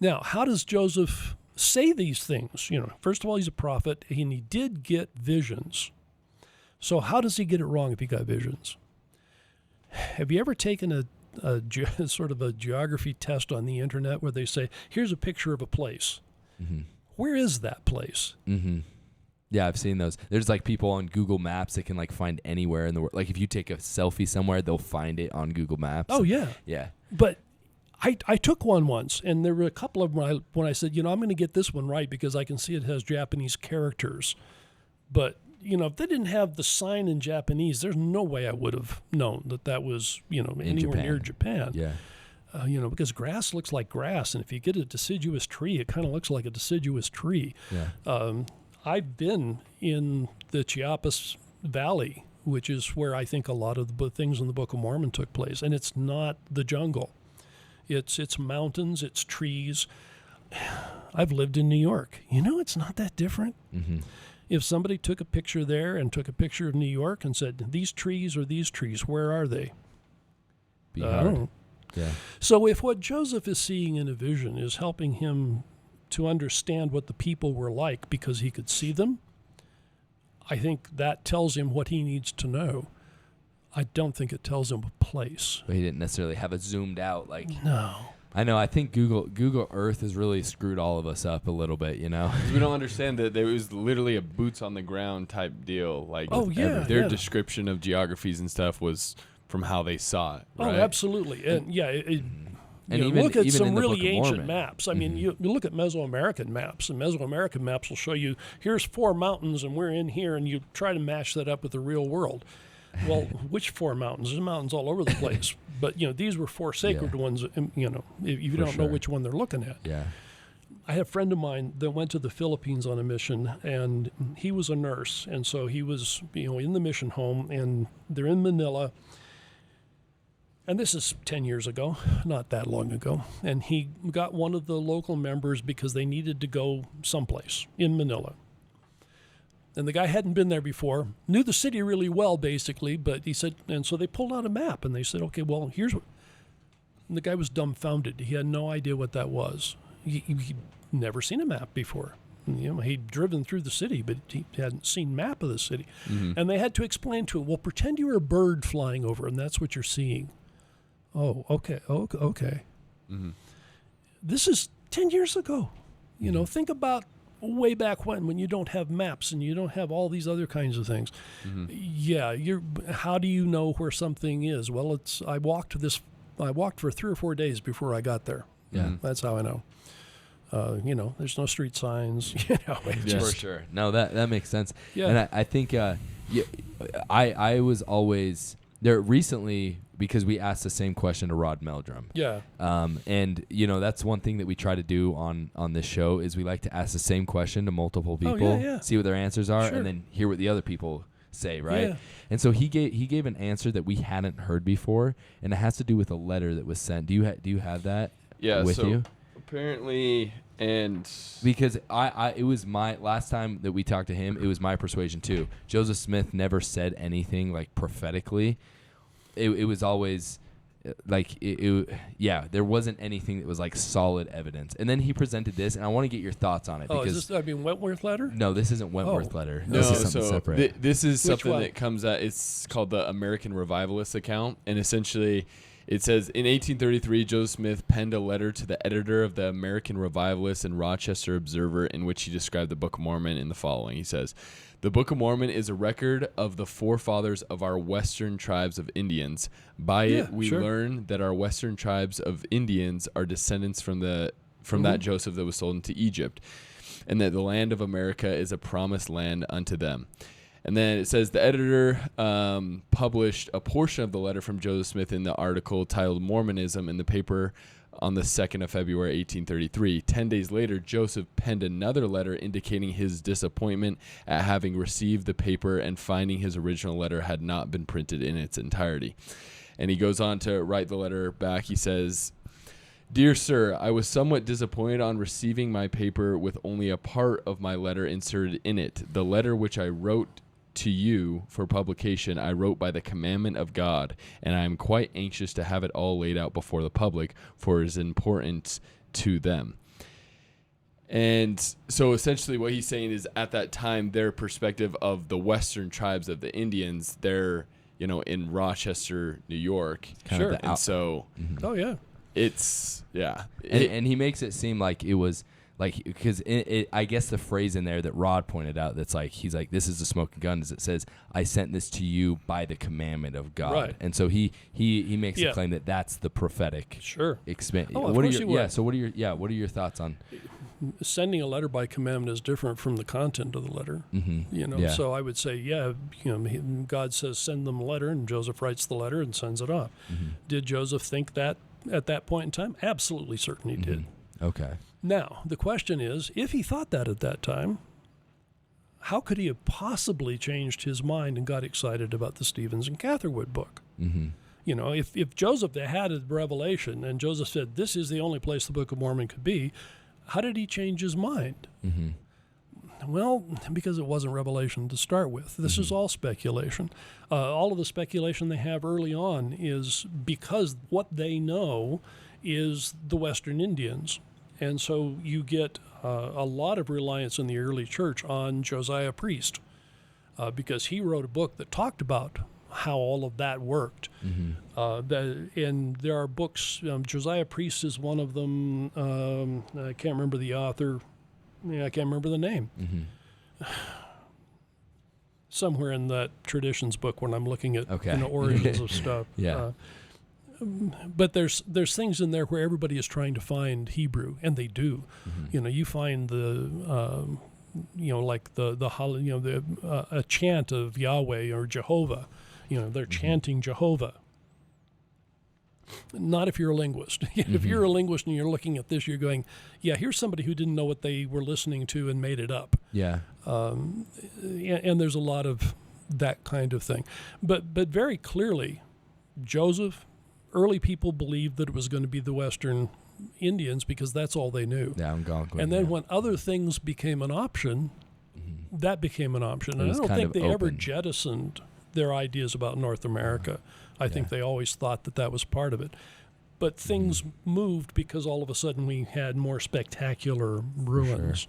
Speaker 1: Now, how does Joseph say these things. First of all, he's a prophet, and he did get visions. So how does he get it wrong if he got visions? Have you ever taken a sort of a geography test on the internet where they say, here's a picture of a place.
Speaker 2: Mm-hmm.
Speaker 1: Where is that place?
Speaker 2: Mm-hmm. Yeah, I've seen those. There's like people on Google Maps that can like find anywhere in the world. Like if you take a selfie somewhere, they'll find it on Google Maps.
Speaker 1: Oh, yeah.
Speaker 2: Yeah.
Speaker 1: But I took one once, and there were a couple of them when I said, I'm going to get this one right because I can see it has Japanese characters. But if they didn't have the sign in Japanese, there's no way I would have known that was, anywhere near Japan.
Speaker 2: Yeah.
Speaker 1: Because grass looks like grass, and if you get a deciduous tree, it kind of looks like a deciduous tree.
Speaker 2: Yeah.
Speaker 1: I've been in the Chiapas Valley, which is where I think a lot of the things in the Book of Mormon took place, and it's not the jungle. It's mountains, it's trees. I've lived in New York. It's not that different.
Speaker 2: Mm-hmm.
Speaker 1: If somebody took a picture there and took a picture of New York and said, these trees are these trees, where are they?
Speaker 2: Be hard. Yeah.
Speaker 1: So if what Joseph is seeing in a vision is helping him to understand what the people were like because he could see them, I think that tells him what he needs to know. I don't think it tells him a place.
Speaker 2: But he didn't necessarily have it zoomed out.
Speaker 1: No.
Speaker 2: I know. I think Google Earth has really screwed all of us up a little bit,
Speaker 3: We don't understand that there was literally a boots on the ground type deal. Their description of geographies and stuff was from how they saw it. Right?
Speaker 1: Oh, absolutely. And
Speaker 2: even
Speaker 1: look at some
Speaker 2: in the
Speaker 1: really
Speaker 2: Book of
Speaker 1: ancient
Speaker 2: Mormon.
Speaker 1: maps. I mean, you look at Mesoamerican maps, and Mesoamerican maps will show you, here's 4 mountains, and we're in here, and you try to mash that up with the real world. Well, which 4 mountains? There's mountains all over the place. But, these were 4 sacred ones, if you don't know which one they're looking at.
Speaker 2: Yeah.
Speaker 1: I had a friend of mine that went to the Philippines on a mission, and he was a nurse. And so he was, in the mission home, and they're in Manila. And this is 10 years ago, not that long ago. And he got one of the local members because they needed to go someplace in Manila. And the guy hadn't been there before, knew the city really well, basically, but he said, and so they pulled out a map, and they said, okay, well, here's what. And the guy was dumbfounded. He had no idea what that was. He'd never seen a map before. He'd driven through the city, but he hadn't seen a map of the city. Mm-hmm. And they had to explain to him, well, pretend you're a bird flying over, and that's what you're seeing. Oh, okay. Mm-hmm. This is 10 years ago. Think about way back when you don't have maps and you don't have all these other kinds of things. Mm-hmm. Yeah, how do you know where something is? Well, I walked for 3 or 4 days before I got there.
Speaker 2: Yeah.
Speaker 1: That's how I know. There's no street signs.
Speaker 2: For sure. No, that makes sense.
Speaker 1: Yeah. And
Speaker 2: I think I was always there recently because we asked the same question to Rod Meldrum.
Speaker 1: Yeah.
Speaker 2: And that's one thing that we try to do on this show is we like to ask the same question to multiple people, see what their answers are, and then hear what the other people say, right? Yeah. And so he gave an answer that we hadn't heard before, and it has to do with a letter that was sent. Do you have that with you?
Speaker 3: Apparently, and
Speaker 2: because it was my last time that we talked to him, it was my persuasion too. Joseph Smith never said anything like prophetically. It was always there wasn't anything that was like solid evidence. And then he presented this, and I want to get your thoughts on it. Because
Speaker 1: is this, Wentworth letter?
Speaker 2: No, this isn't Wentworth letter.
Speaker 3: No,
Speaker 2: this is something separate.
Speaker 3: This is something that comes out. It's called the American Revivalist account, and essentially it says, in 1833, Joseph Smith penned a letter to the editor of the American Revivalist and Rochester Observer in which he described the Book of Mormon in the following. He says, "The Book of Mormon is a record of the forefathers of our western tribes of Indians. By it, we learn that our western tribes of Indians are descendants from that Joseph that was sold into Egypt, and that the land of America is a promised land unto them." And then it says the editor published a portion of the letter from Joseph Smith in the article titled Mormonism in the paper on the 2nd of February, 1833. 10 days later, Joseph penned another letter indicating his disappointment at having received the paper and finding his original letter had not been printed in its entirety. And he goes on to write the letter back. He says, "Dear sir, I was somewhat disappointed on receiving my paper with only a part of my letter inserted in it. The letter which I wrote to you for publication, I wrote by the commandment of God, and I am quite anxious to have it all laid out before the public, for it is important to them." And so essentially what he's saying is at that time, their perspective of the Western tribes of the Indians, they're, in Rochester, New York.
Speaker 1: Sure.
Speaker 3: And so
Speaker 1: Oh, yeah.
Speaker 3: it's, yeah.
Speaker 2: And he makes it seem like it was like, because I guess the phrase in there that Rod pointed out, that's like, he's like, this is a smoking gun, is it says, I sent this to you by the commandment of God.
Speaker 1: Right.
Speaker 2: And so he makes a claim that that's the prophetic.
Speaker 1: Sure.
Speaker 2: Oh,
Speaker 1: of course he would.
Speaker 2: So what are your thoughts on
Speaker 1: sending a letter by commandment is different from the content of the letter. So I would say, God says send them a letter, and Joseph writes the letter and sends it off. Did Joseph think that at that point in time? Absolutely certain he did.
Speaker 2: Okay.
Speaker 1: Now, the question is, if he thought that at that time, how could he have possibly changed his mind and got excited about the Stevens and Catherwood book? If Joseph had a revelation and Joseph said, this is the only place the Book of Mormon could be, how did he change his mind? Well, because it wasn't revelation to start with. This is all speculation. All of the speculation they have early on is because what they know is the Western Indians. And so you get a lot of reliance in the early church on Josiah Priest because he wrote a book that talked about how all of that worked. And there are books, Josiah Priest is one of them. I can't remember the author. I can't remember the name. Somewhere in that traditions book when I'm looking at origins of stuff. But there's things in there where everybody is trying to find Hebrew, and they do. You find the like a chant of Yahweh or Jehovah. They're chanting Jehovah. Not if you're a linguist. If you're a linguist and you're looking at this, you're going, here's somebody who didn't know what they were listening to and made it up. And there's a lot of that kind of thing. But very clearly, Joseph, early people believed that it was going to be the Western Indians because that's all they knew. And then when other things became an option, that became an option. And I don't think they ever jettisoned their ideas about North America. I think they always thought that was part of it. But things moved because all of a sudden we had more spectacular ruins.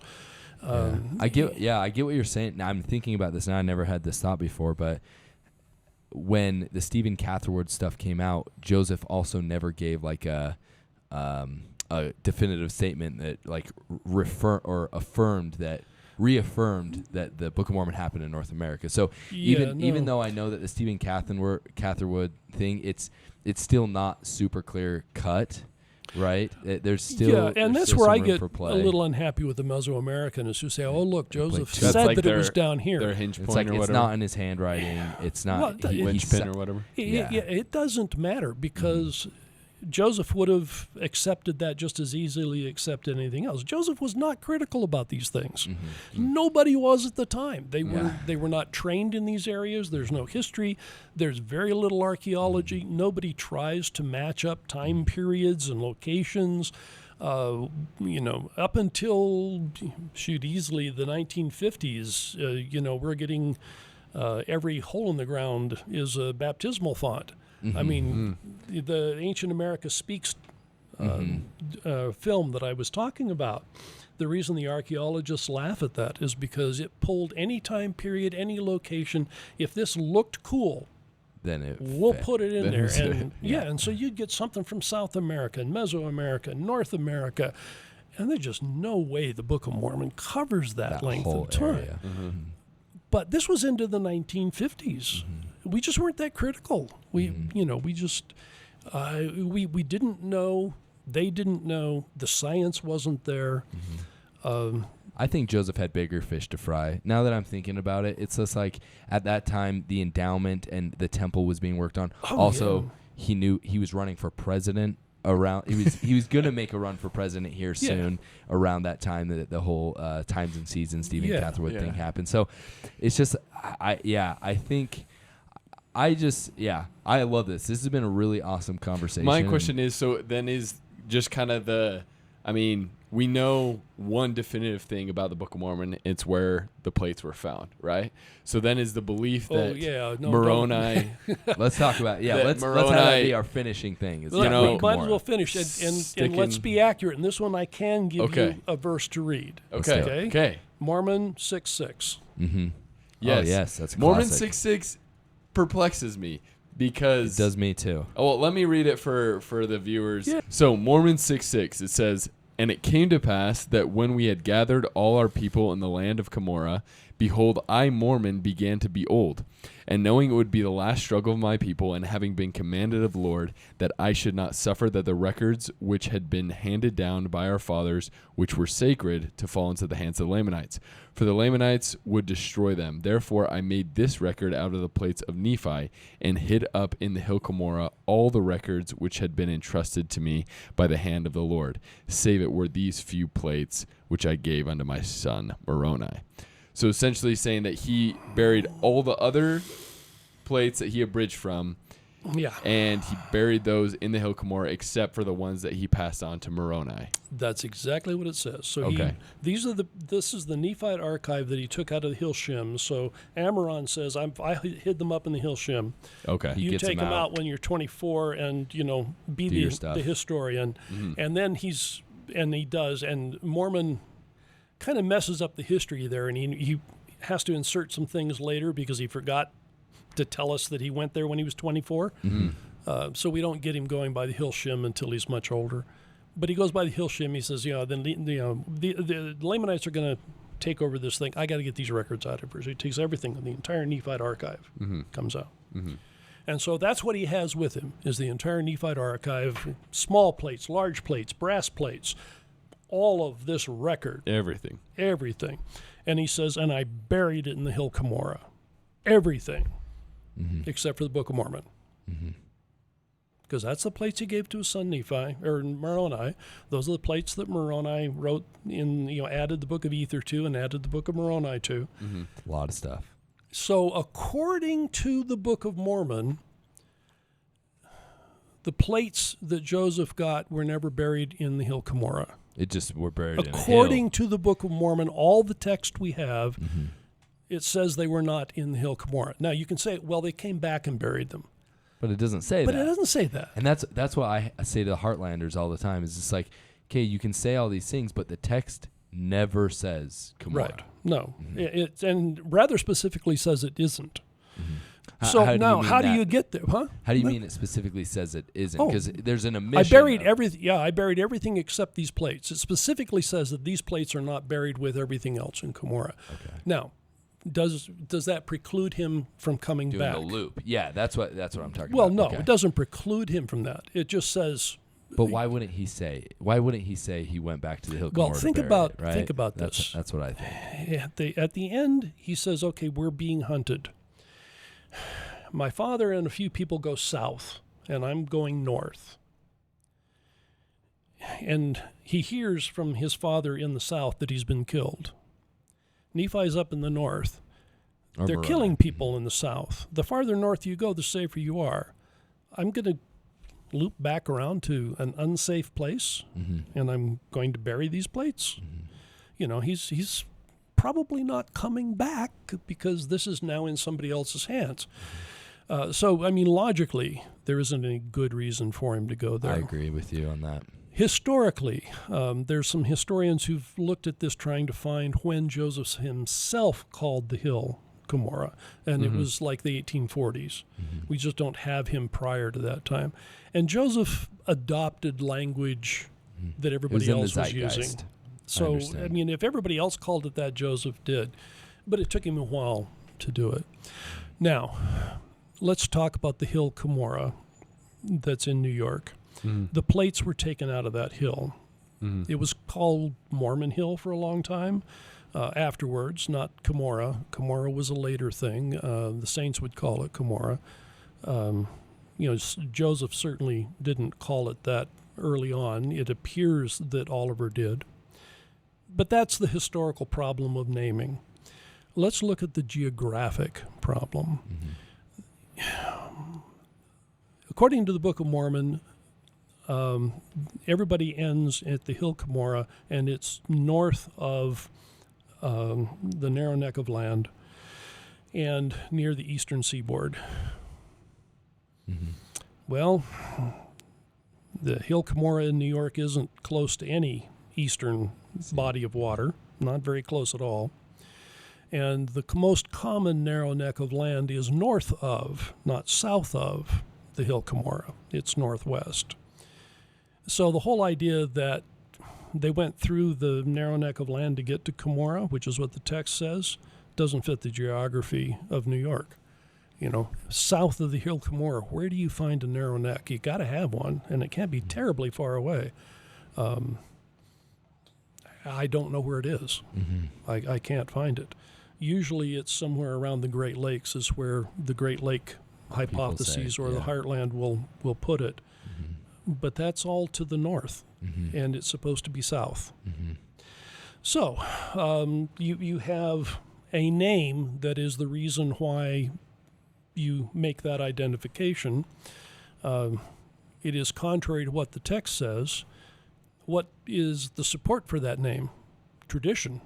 Speaker 2: I get what you're saying. Now, I'm thinking about this, and I never had this thought before, but when the Stephen Catherwood stuff came out, Joseph also never gave like a definitive statement that like reaffirmed that the Book of Mormon happened in North America. So even though I know that the Stephen Catherwood thing, it's still not super clear cut, right? There's still
Speaker 1: and that's where I get a little unhappy with the Mesoamericans who say, "Oh, look, Joseph said like that it was down here."
Speaker 3: Their hinge point
Speaker 2: it's like
Speaker 3: or
Speaker 2: it's
Speaker 3: whatever.
Speaker 2: not in his handwriting. It's not
Speaker 3: linchpin or whatever.
Speaker 1: It doesn't matter because Joseph would have accepted that just as easily accepted anything else. Joseph was not critical about these things. Nobody was at the time. They were not trained in these areas. There's no history. There's very little archaeology. Nobody tries to match up time periods and locations. Up until easily the 1950s, we're getting every hole in the ground is a baptismal font. I mean, the Ancient America Speaks film that I was talking about, the reason the archaeologists laugh at that is because it pulled any time period, any location. If this looked cool,
Speaker 2: then
Speaker 1: we'll put it in there. And and so you'd get something from South America, Mesoamerica, North America, and there's just no way the Book of Mormon covers that length of time. But this was into the 1950s. We just weren't that critical. We didn't know. They didn't know. The science wasn't there.
Speaker 2: I think Joseph had bigger fish to fry. Now that I'm thinking about it, it's just like at that time the endowment and the temple was being worked on. He knew he was running for president. He was going to make a run for president here soon. Around that time that the whole Times and Seasons Stephen Catherwood thing happened. So it's just I love this. This has been a really awesome conversation.
Speaker 3: My question is, so then is just kind of we know one definitive thing about the Book of Mormon. It's where the plates were found, right? So then is the belief that Moroni...
Speaker 2: Let's talk about let's have that be our finishing thing.
Speaker 1: Might as well finish and let's be accurate. And this one I can give you a verse to read.
Speaker 3: Okay.
Speaker 1: Mormon 6:6.
Speaker 2: Mm-hmm.
Speaker 3: Yes.
Speaker 2: Oh, yes, that's a
Speaker 3: Mormon
Speaker 2: classic.
Speaker 3: 6:6 perplexes me because...
Speaker 2: It does me too.
Speaker 3: Oh, well, let me read it for the viewers. Yeah. So Mormon 6:6, it says, "And it came to pass that when we had gathered all our people in the land of Cumorah, behold, I, Mormon, began to be old. And knowing it would be the last struggle of my people, and having been commanded of the Lord that I should not suffer that the records which had been handed down by our fathers, which were sacred, to fall into the hands of the Lamanites. For the Lamanites would destroy them. Therefore I made this record out of the plates of Nephi, and hid up in the hill Cumorah all the records which had been entrusted to me by the hand of the Lord, save it were these few plates which I gave unto my son Moroni." So essentially saying that he buried all the other plates that he abridged from, and he buried those in the hill Cumorah except for the ones that he passed on to Moroni.
Speaker 1: That's exactly what it says. So this is the Nephite archive that he took out of the hill Shem. So Amaron says, I hid them up in the hill Shem.
Speaker 3: Okay.
Speaker 1: You take them out when you're 24 and, be the historian. Mm-hmm. And then he does, and Mormon kind of messes up the history there, and he has to insert some things later because he forgot to tell us that he went there when he was 24. Mm-hmm. So we don't get him going by the hill Shem until he's much older. But he goes by the hill Shem. He says, then the Lamanites are going to take over this thing. I got to get these records out of here. So he takes everything, the entire Nephite archive comes out. Mm-hmm. And so that's what he has with him, is the entire Nephite archive, small plates, large plates, brass plates, all of this record. Everything. And he says, and I buried it in the hill Cumorah. Everything. Mm-hmm. Except for the Book of Mormon. Because that's the plates he gave to his son Nephi, or Moroni. Those are the plates that Moroni wrote added the Book of Ether to and added the Book of Moroni to.
Speaker 2: Mm-hmm. A lot of stuff.
Speaker 1: So according to the Book of Mormon, the plates that Joseph got were never buried in the hill Cumorah.
Speaker 2: It just were buried in a hill.
Speaker 1: According to the Book of Mormon, all the text we have, it says they were not in the hill Cumorah. Now, you can say, well, they came back and buried them.
Speaker 2: But it doesn't say that.
Speaker 1: But it doesn't say that.
Speaker 2: And that's what I say to the Heartlanders all the time, is it's like, okay, you can say all these things, but the text never says Cumorah.
Speaker 1: Right. No. Mm-hmm. And rather specifically says it isn't. Mm-hmm.
Speaker 2: So
Speaker 1: how do you get there? Huh?
Speaker 2: How do you mean it specifically says it isn't? Because there's an omission.
Speaker 1: I buried everything except these plates. It specifically says that these plates are not buried with everything else in Cumorah. Okay. Now, does that preclude him from coming back?
Speaker 2: Doing the loop. Yeah, that's what I'm talking about.
Speaker 1: Well, no, it doesn't preclude him from that. It just says.
Speaker 2: But why wouldn't he say? he went back to the hill Cumorah?
Speaker 1: Well, think about this.
Speaker 2: That's what I think.
Speaker 1: At the end, he says, "Okay, we're being hunted. My father and a few people go south, and I'm going north." And he hears from his father in the south that he's been killed. Nephi's up in the north. They're killing people in the south. The farther north you go, the safer you are. I'm going to loop back around to an unsafe place, and I'm going to bury these plates. Mm-hmm. He's probably not coming back because this is now in somebody else's hands. So, logically, there isn't any good reason for him to go there.
Speaker 2: I agree with you on that.
Speaker 1: Historically, there's some historians who've looked at this trying to find when Joseph himself called the hill Cumorah, and it was like the 1840s. We just don't have him prior to that time. And Joseph adopted language that everybody else was using. So, if everybody else called it that, Joseph did. But it took him a while to do it. Now, let's talk about the hill Cumorah that's in New York. The plates were taken out of that hill. It was called Mormon Hill for a long time. Afterwards, not Cumorah. Cumorah was a later thing. The saints would call it Cumorah. Joseph certainly didn't call it that early on. It appears that Oliver did. But that's the historical problem of naming. Let's look at the geographic problem. According to the Book of Mormon, everybody ends at the Hill Cumorah, and it's north of the narrow neck of land and near the eastern seaboard. Well, the Hill Cumorah in New York isn't close to any eastern body of water, not very close at all. And the most common narrow neck of land is north of, not south of, the Hill Cumorah. It's northwest. So the whole idea that they went through the narrow neck of land to get to Cumorah, which is what the text says, doesn't fit the geography of New York. You know, south of the Hill Cumorah, where do you find a narrow neck? You got to have one, and it can't be terribly far away. I don't know where it is. I can't find it. Usually it's somewhere around the Great Lakes is where the Great Lake hypotheses or the heartland will put it. But that's all to the north, and it's supposed to be south. So you have a name that is the reason why you make that identification. It is contrary to what the text says. What is the support for that name? Tradition.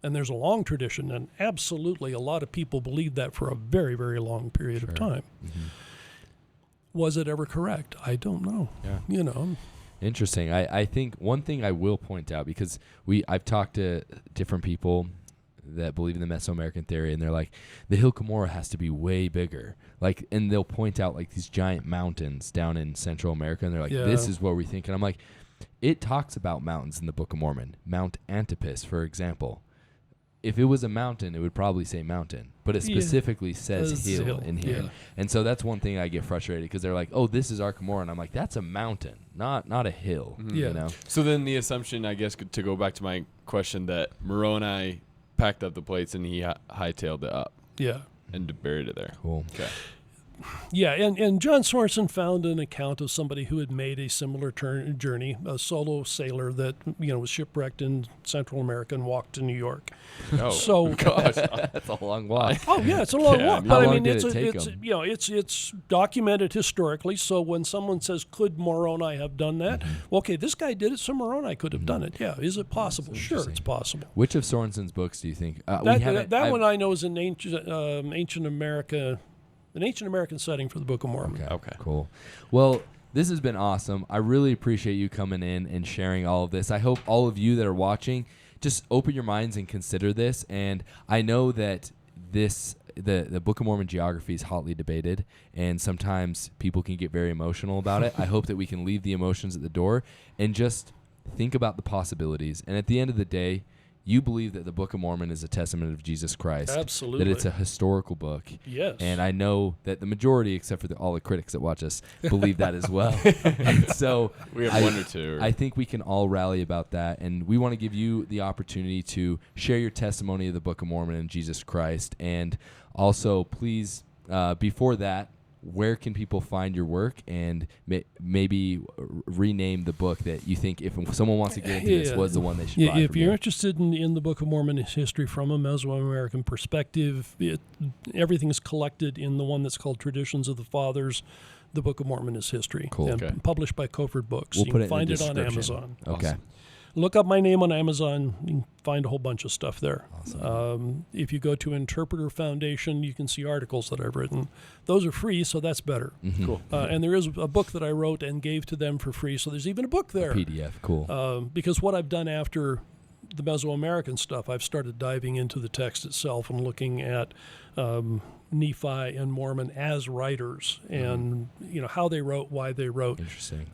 Speaker 1: And there's a long tradition, and absolutely a lot of people believe that for a very, very long period of time. Was it ever correct? I don't know. You know.
Speaker 2: Interesting. I think one thing I will point out, because I've talked to different people that believe in the Mesoamerican theory, and they're like, the Hill Cumorah has to be way bigger. Like, and they'll point out like these giant mountains down in Central America, and they're like, this is what we think. And I'm like, it talks about mountains in the Book of Mormon. Mount Antipas, for example. If it was a mountain, it would probably say mountain, but it specifically says hill in here. And so that's one thing I get frustrated, because they're like, oh, this is our Cumorah. And I'm like, that's a mountain, not a hill. You know?
Speaker 3: So then the assumption, I guess, to go back to my question, that Moroni packed up the plates and he hightailed it up. And buried it there.
Speaker 2: Cool.
Speaker 3: Okay.
Speaker 1: Yeah, and John Sorensen found an account of somebody who had made a similar journey, a solo sailor that was shipwrecked in Central America and walked to New York.
Speaker 3: Oh,
Speaker 1: so
Speaker 3: gosh,
Speaker 2: that's a long walk.
Speaker 1: Oh yeah, it's a long walk.
Speaker 2: How
Speaker 1: But
Speaker 2: long
Speaker 1: I mean,
Speaker 2: did
Speaker 1: it's documented historically. So when someone says, "Could Moroni have done that?" Well, okay, this guy did it, so Moroni could have done it. Yeah, is it possible? Sure, it's possible.
Speaker 2: Which of Sorensen's books do you think?
Speaker 1: That one I know is in ancient America. An ancient American setting for the Book of Mormon.
Speaker 3: Okay.
Speaker 2: Cool. Well, this has been awesome. I really appreciate you coming in and sharing all of this. I hope all of you that are watching just open your minds and consider this. And I know that the Book of Mormon geography is hotly debated, and sometimes people can get very emotional about it. I hope that we can leave the emotions at the door and just think about the possibilities. And at the end of the day, you believe that the Book of Mormon is a testament of Jesus Christ.
Speaker 1: Absolutely.
Speaker 2: That it's a historical book.
Speaker 1: Yes.
Speaker 2: And I know that the majority, except for all the critics that watch us, believe that as well. And so
Speaker 3: we have one or two.
Speaker 2: I think we can all rally about that. And we want to give you the opportunity to share your testimony of the Book of Mormon and Jesus Christ. And also, please, before that, where can people find your work, and maybe rename the book that you think, if someone wants to get into this, was the one they should buy?
Speaker 1: If you're interested in the Book of Mormon history from a Mesoamerican perspective, everything is collected in the one that's called Traditions of the Fathers. The Book of Mormon is history.
Speaker 2: Cool.
Speaker 1: And published by Kofford Books.
Speaker 2: We'll
Speaker 1: you
Speaker 2: put
Speaker 1: can
Speaker 2: it
Speaker 1: find
Speaker 2: in the
Speaker 1: it on
Speaker 2: description.
Speaker 1: Amazon.
Speaker 2: Okay.
Speaker 3: Awesome.
Speaker 1: Look up my name on Amazon. You can find a whole bunch of stuff there.
Speaker 2: Awesome.
Speaker 1: If you go to Interpreter Foundation, you can see articles that I've written. Those are free, so that's better.
Speaker 3: Cool.
Speaker 1: And there is a book that I wrote and gave to them for free, so there's even a book there.
Speaker 2: PDF, cool.
Speaker 1: Because what I've done after the Mesoamerican stuff, I've started diving into the text itself and looking at Nephi and Mormon as writers, and how they wrote, why they wrote.
Speaker 2: Interesting.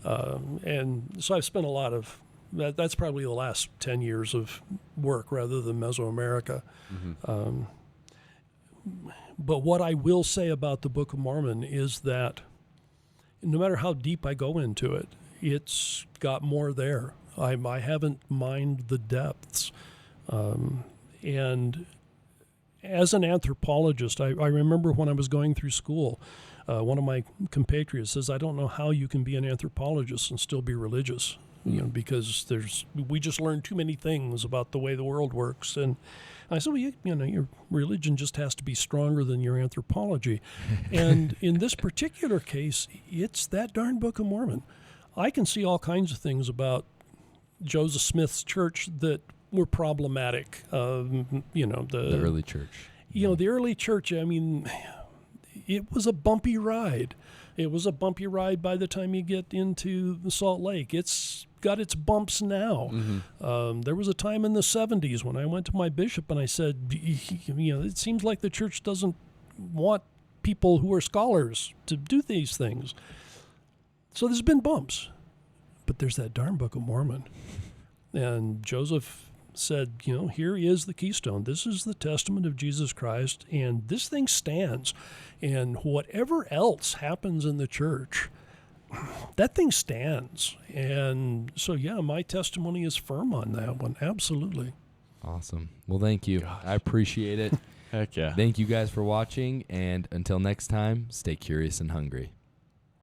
Speaker 1: And so I've spent a lot of that's probably the last 10 years of work rather than Mesoamerica. But what I will say about the Book of Mormon is that no matter how deep I go into it, it's got more there. I haven't mined the depths. And as an anthropologist, I remember when I was going through school, one of my compatriots says, I don't know how you can be an anthropologist and still be religious. Because we just learn too many things about the way the world works. And I said, well, your religion just has to be stronger than your anthropology. And in this particular case, it's that darn Book of Mormon. I can see all kinds of things about Joseph Smith's church that were problematic. The
Speaker 2: early church.
Speaker 1: The early church, I mean, it was a bumpy ride. It was a bumpy ride by the time you get into Salt Lake. It's got its bumps now. There was a time in the 70s when I went to my bishop and I said, it seems like the church doesn't want people who are scholars to do these things. So there's been bumps. But there's that darn Book of Mormon. And Joseph said, here is the keystone. This is the testament of Jesus Christ, and this thing stands. And whatever else happens in the church, that thing stands. And so, my testimony is firm on that one. Absolutely.
Speaker 2: Awesome. Well, thank you. I appreciate it.
Speaker 3: Heck yeah.
Speaker 2: Thank you guys for watching, and until next time, stay curious and hungry.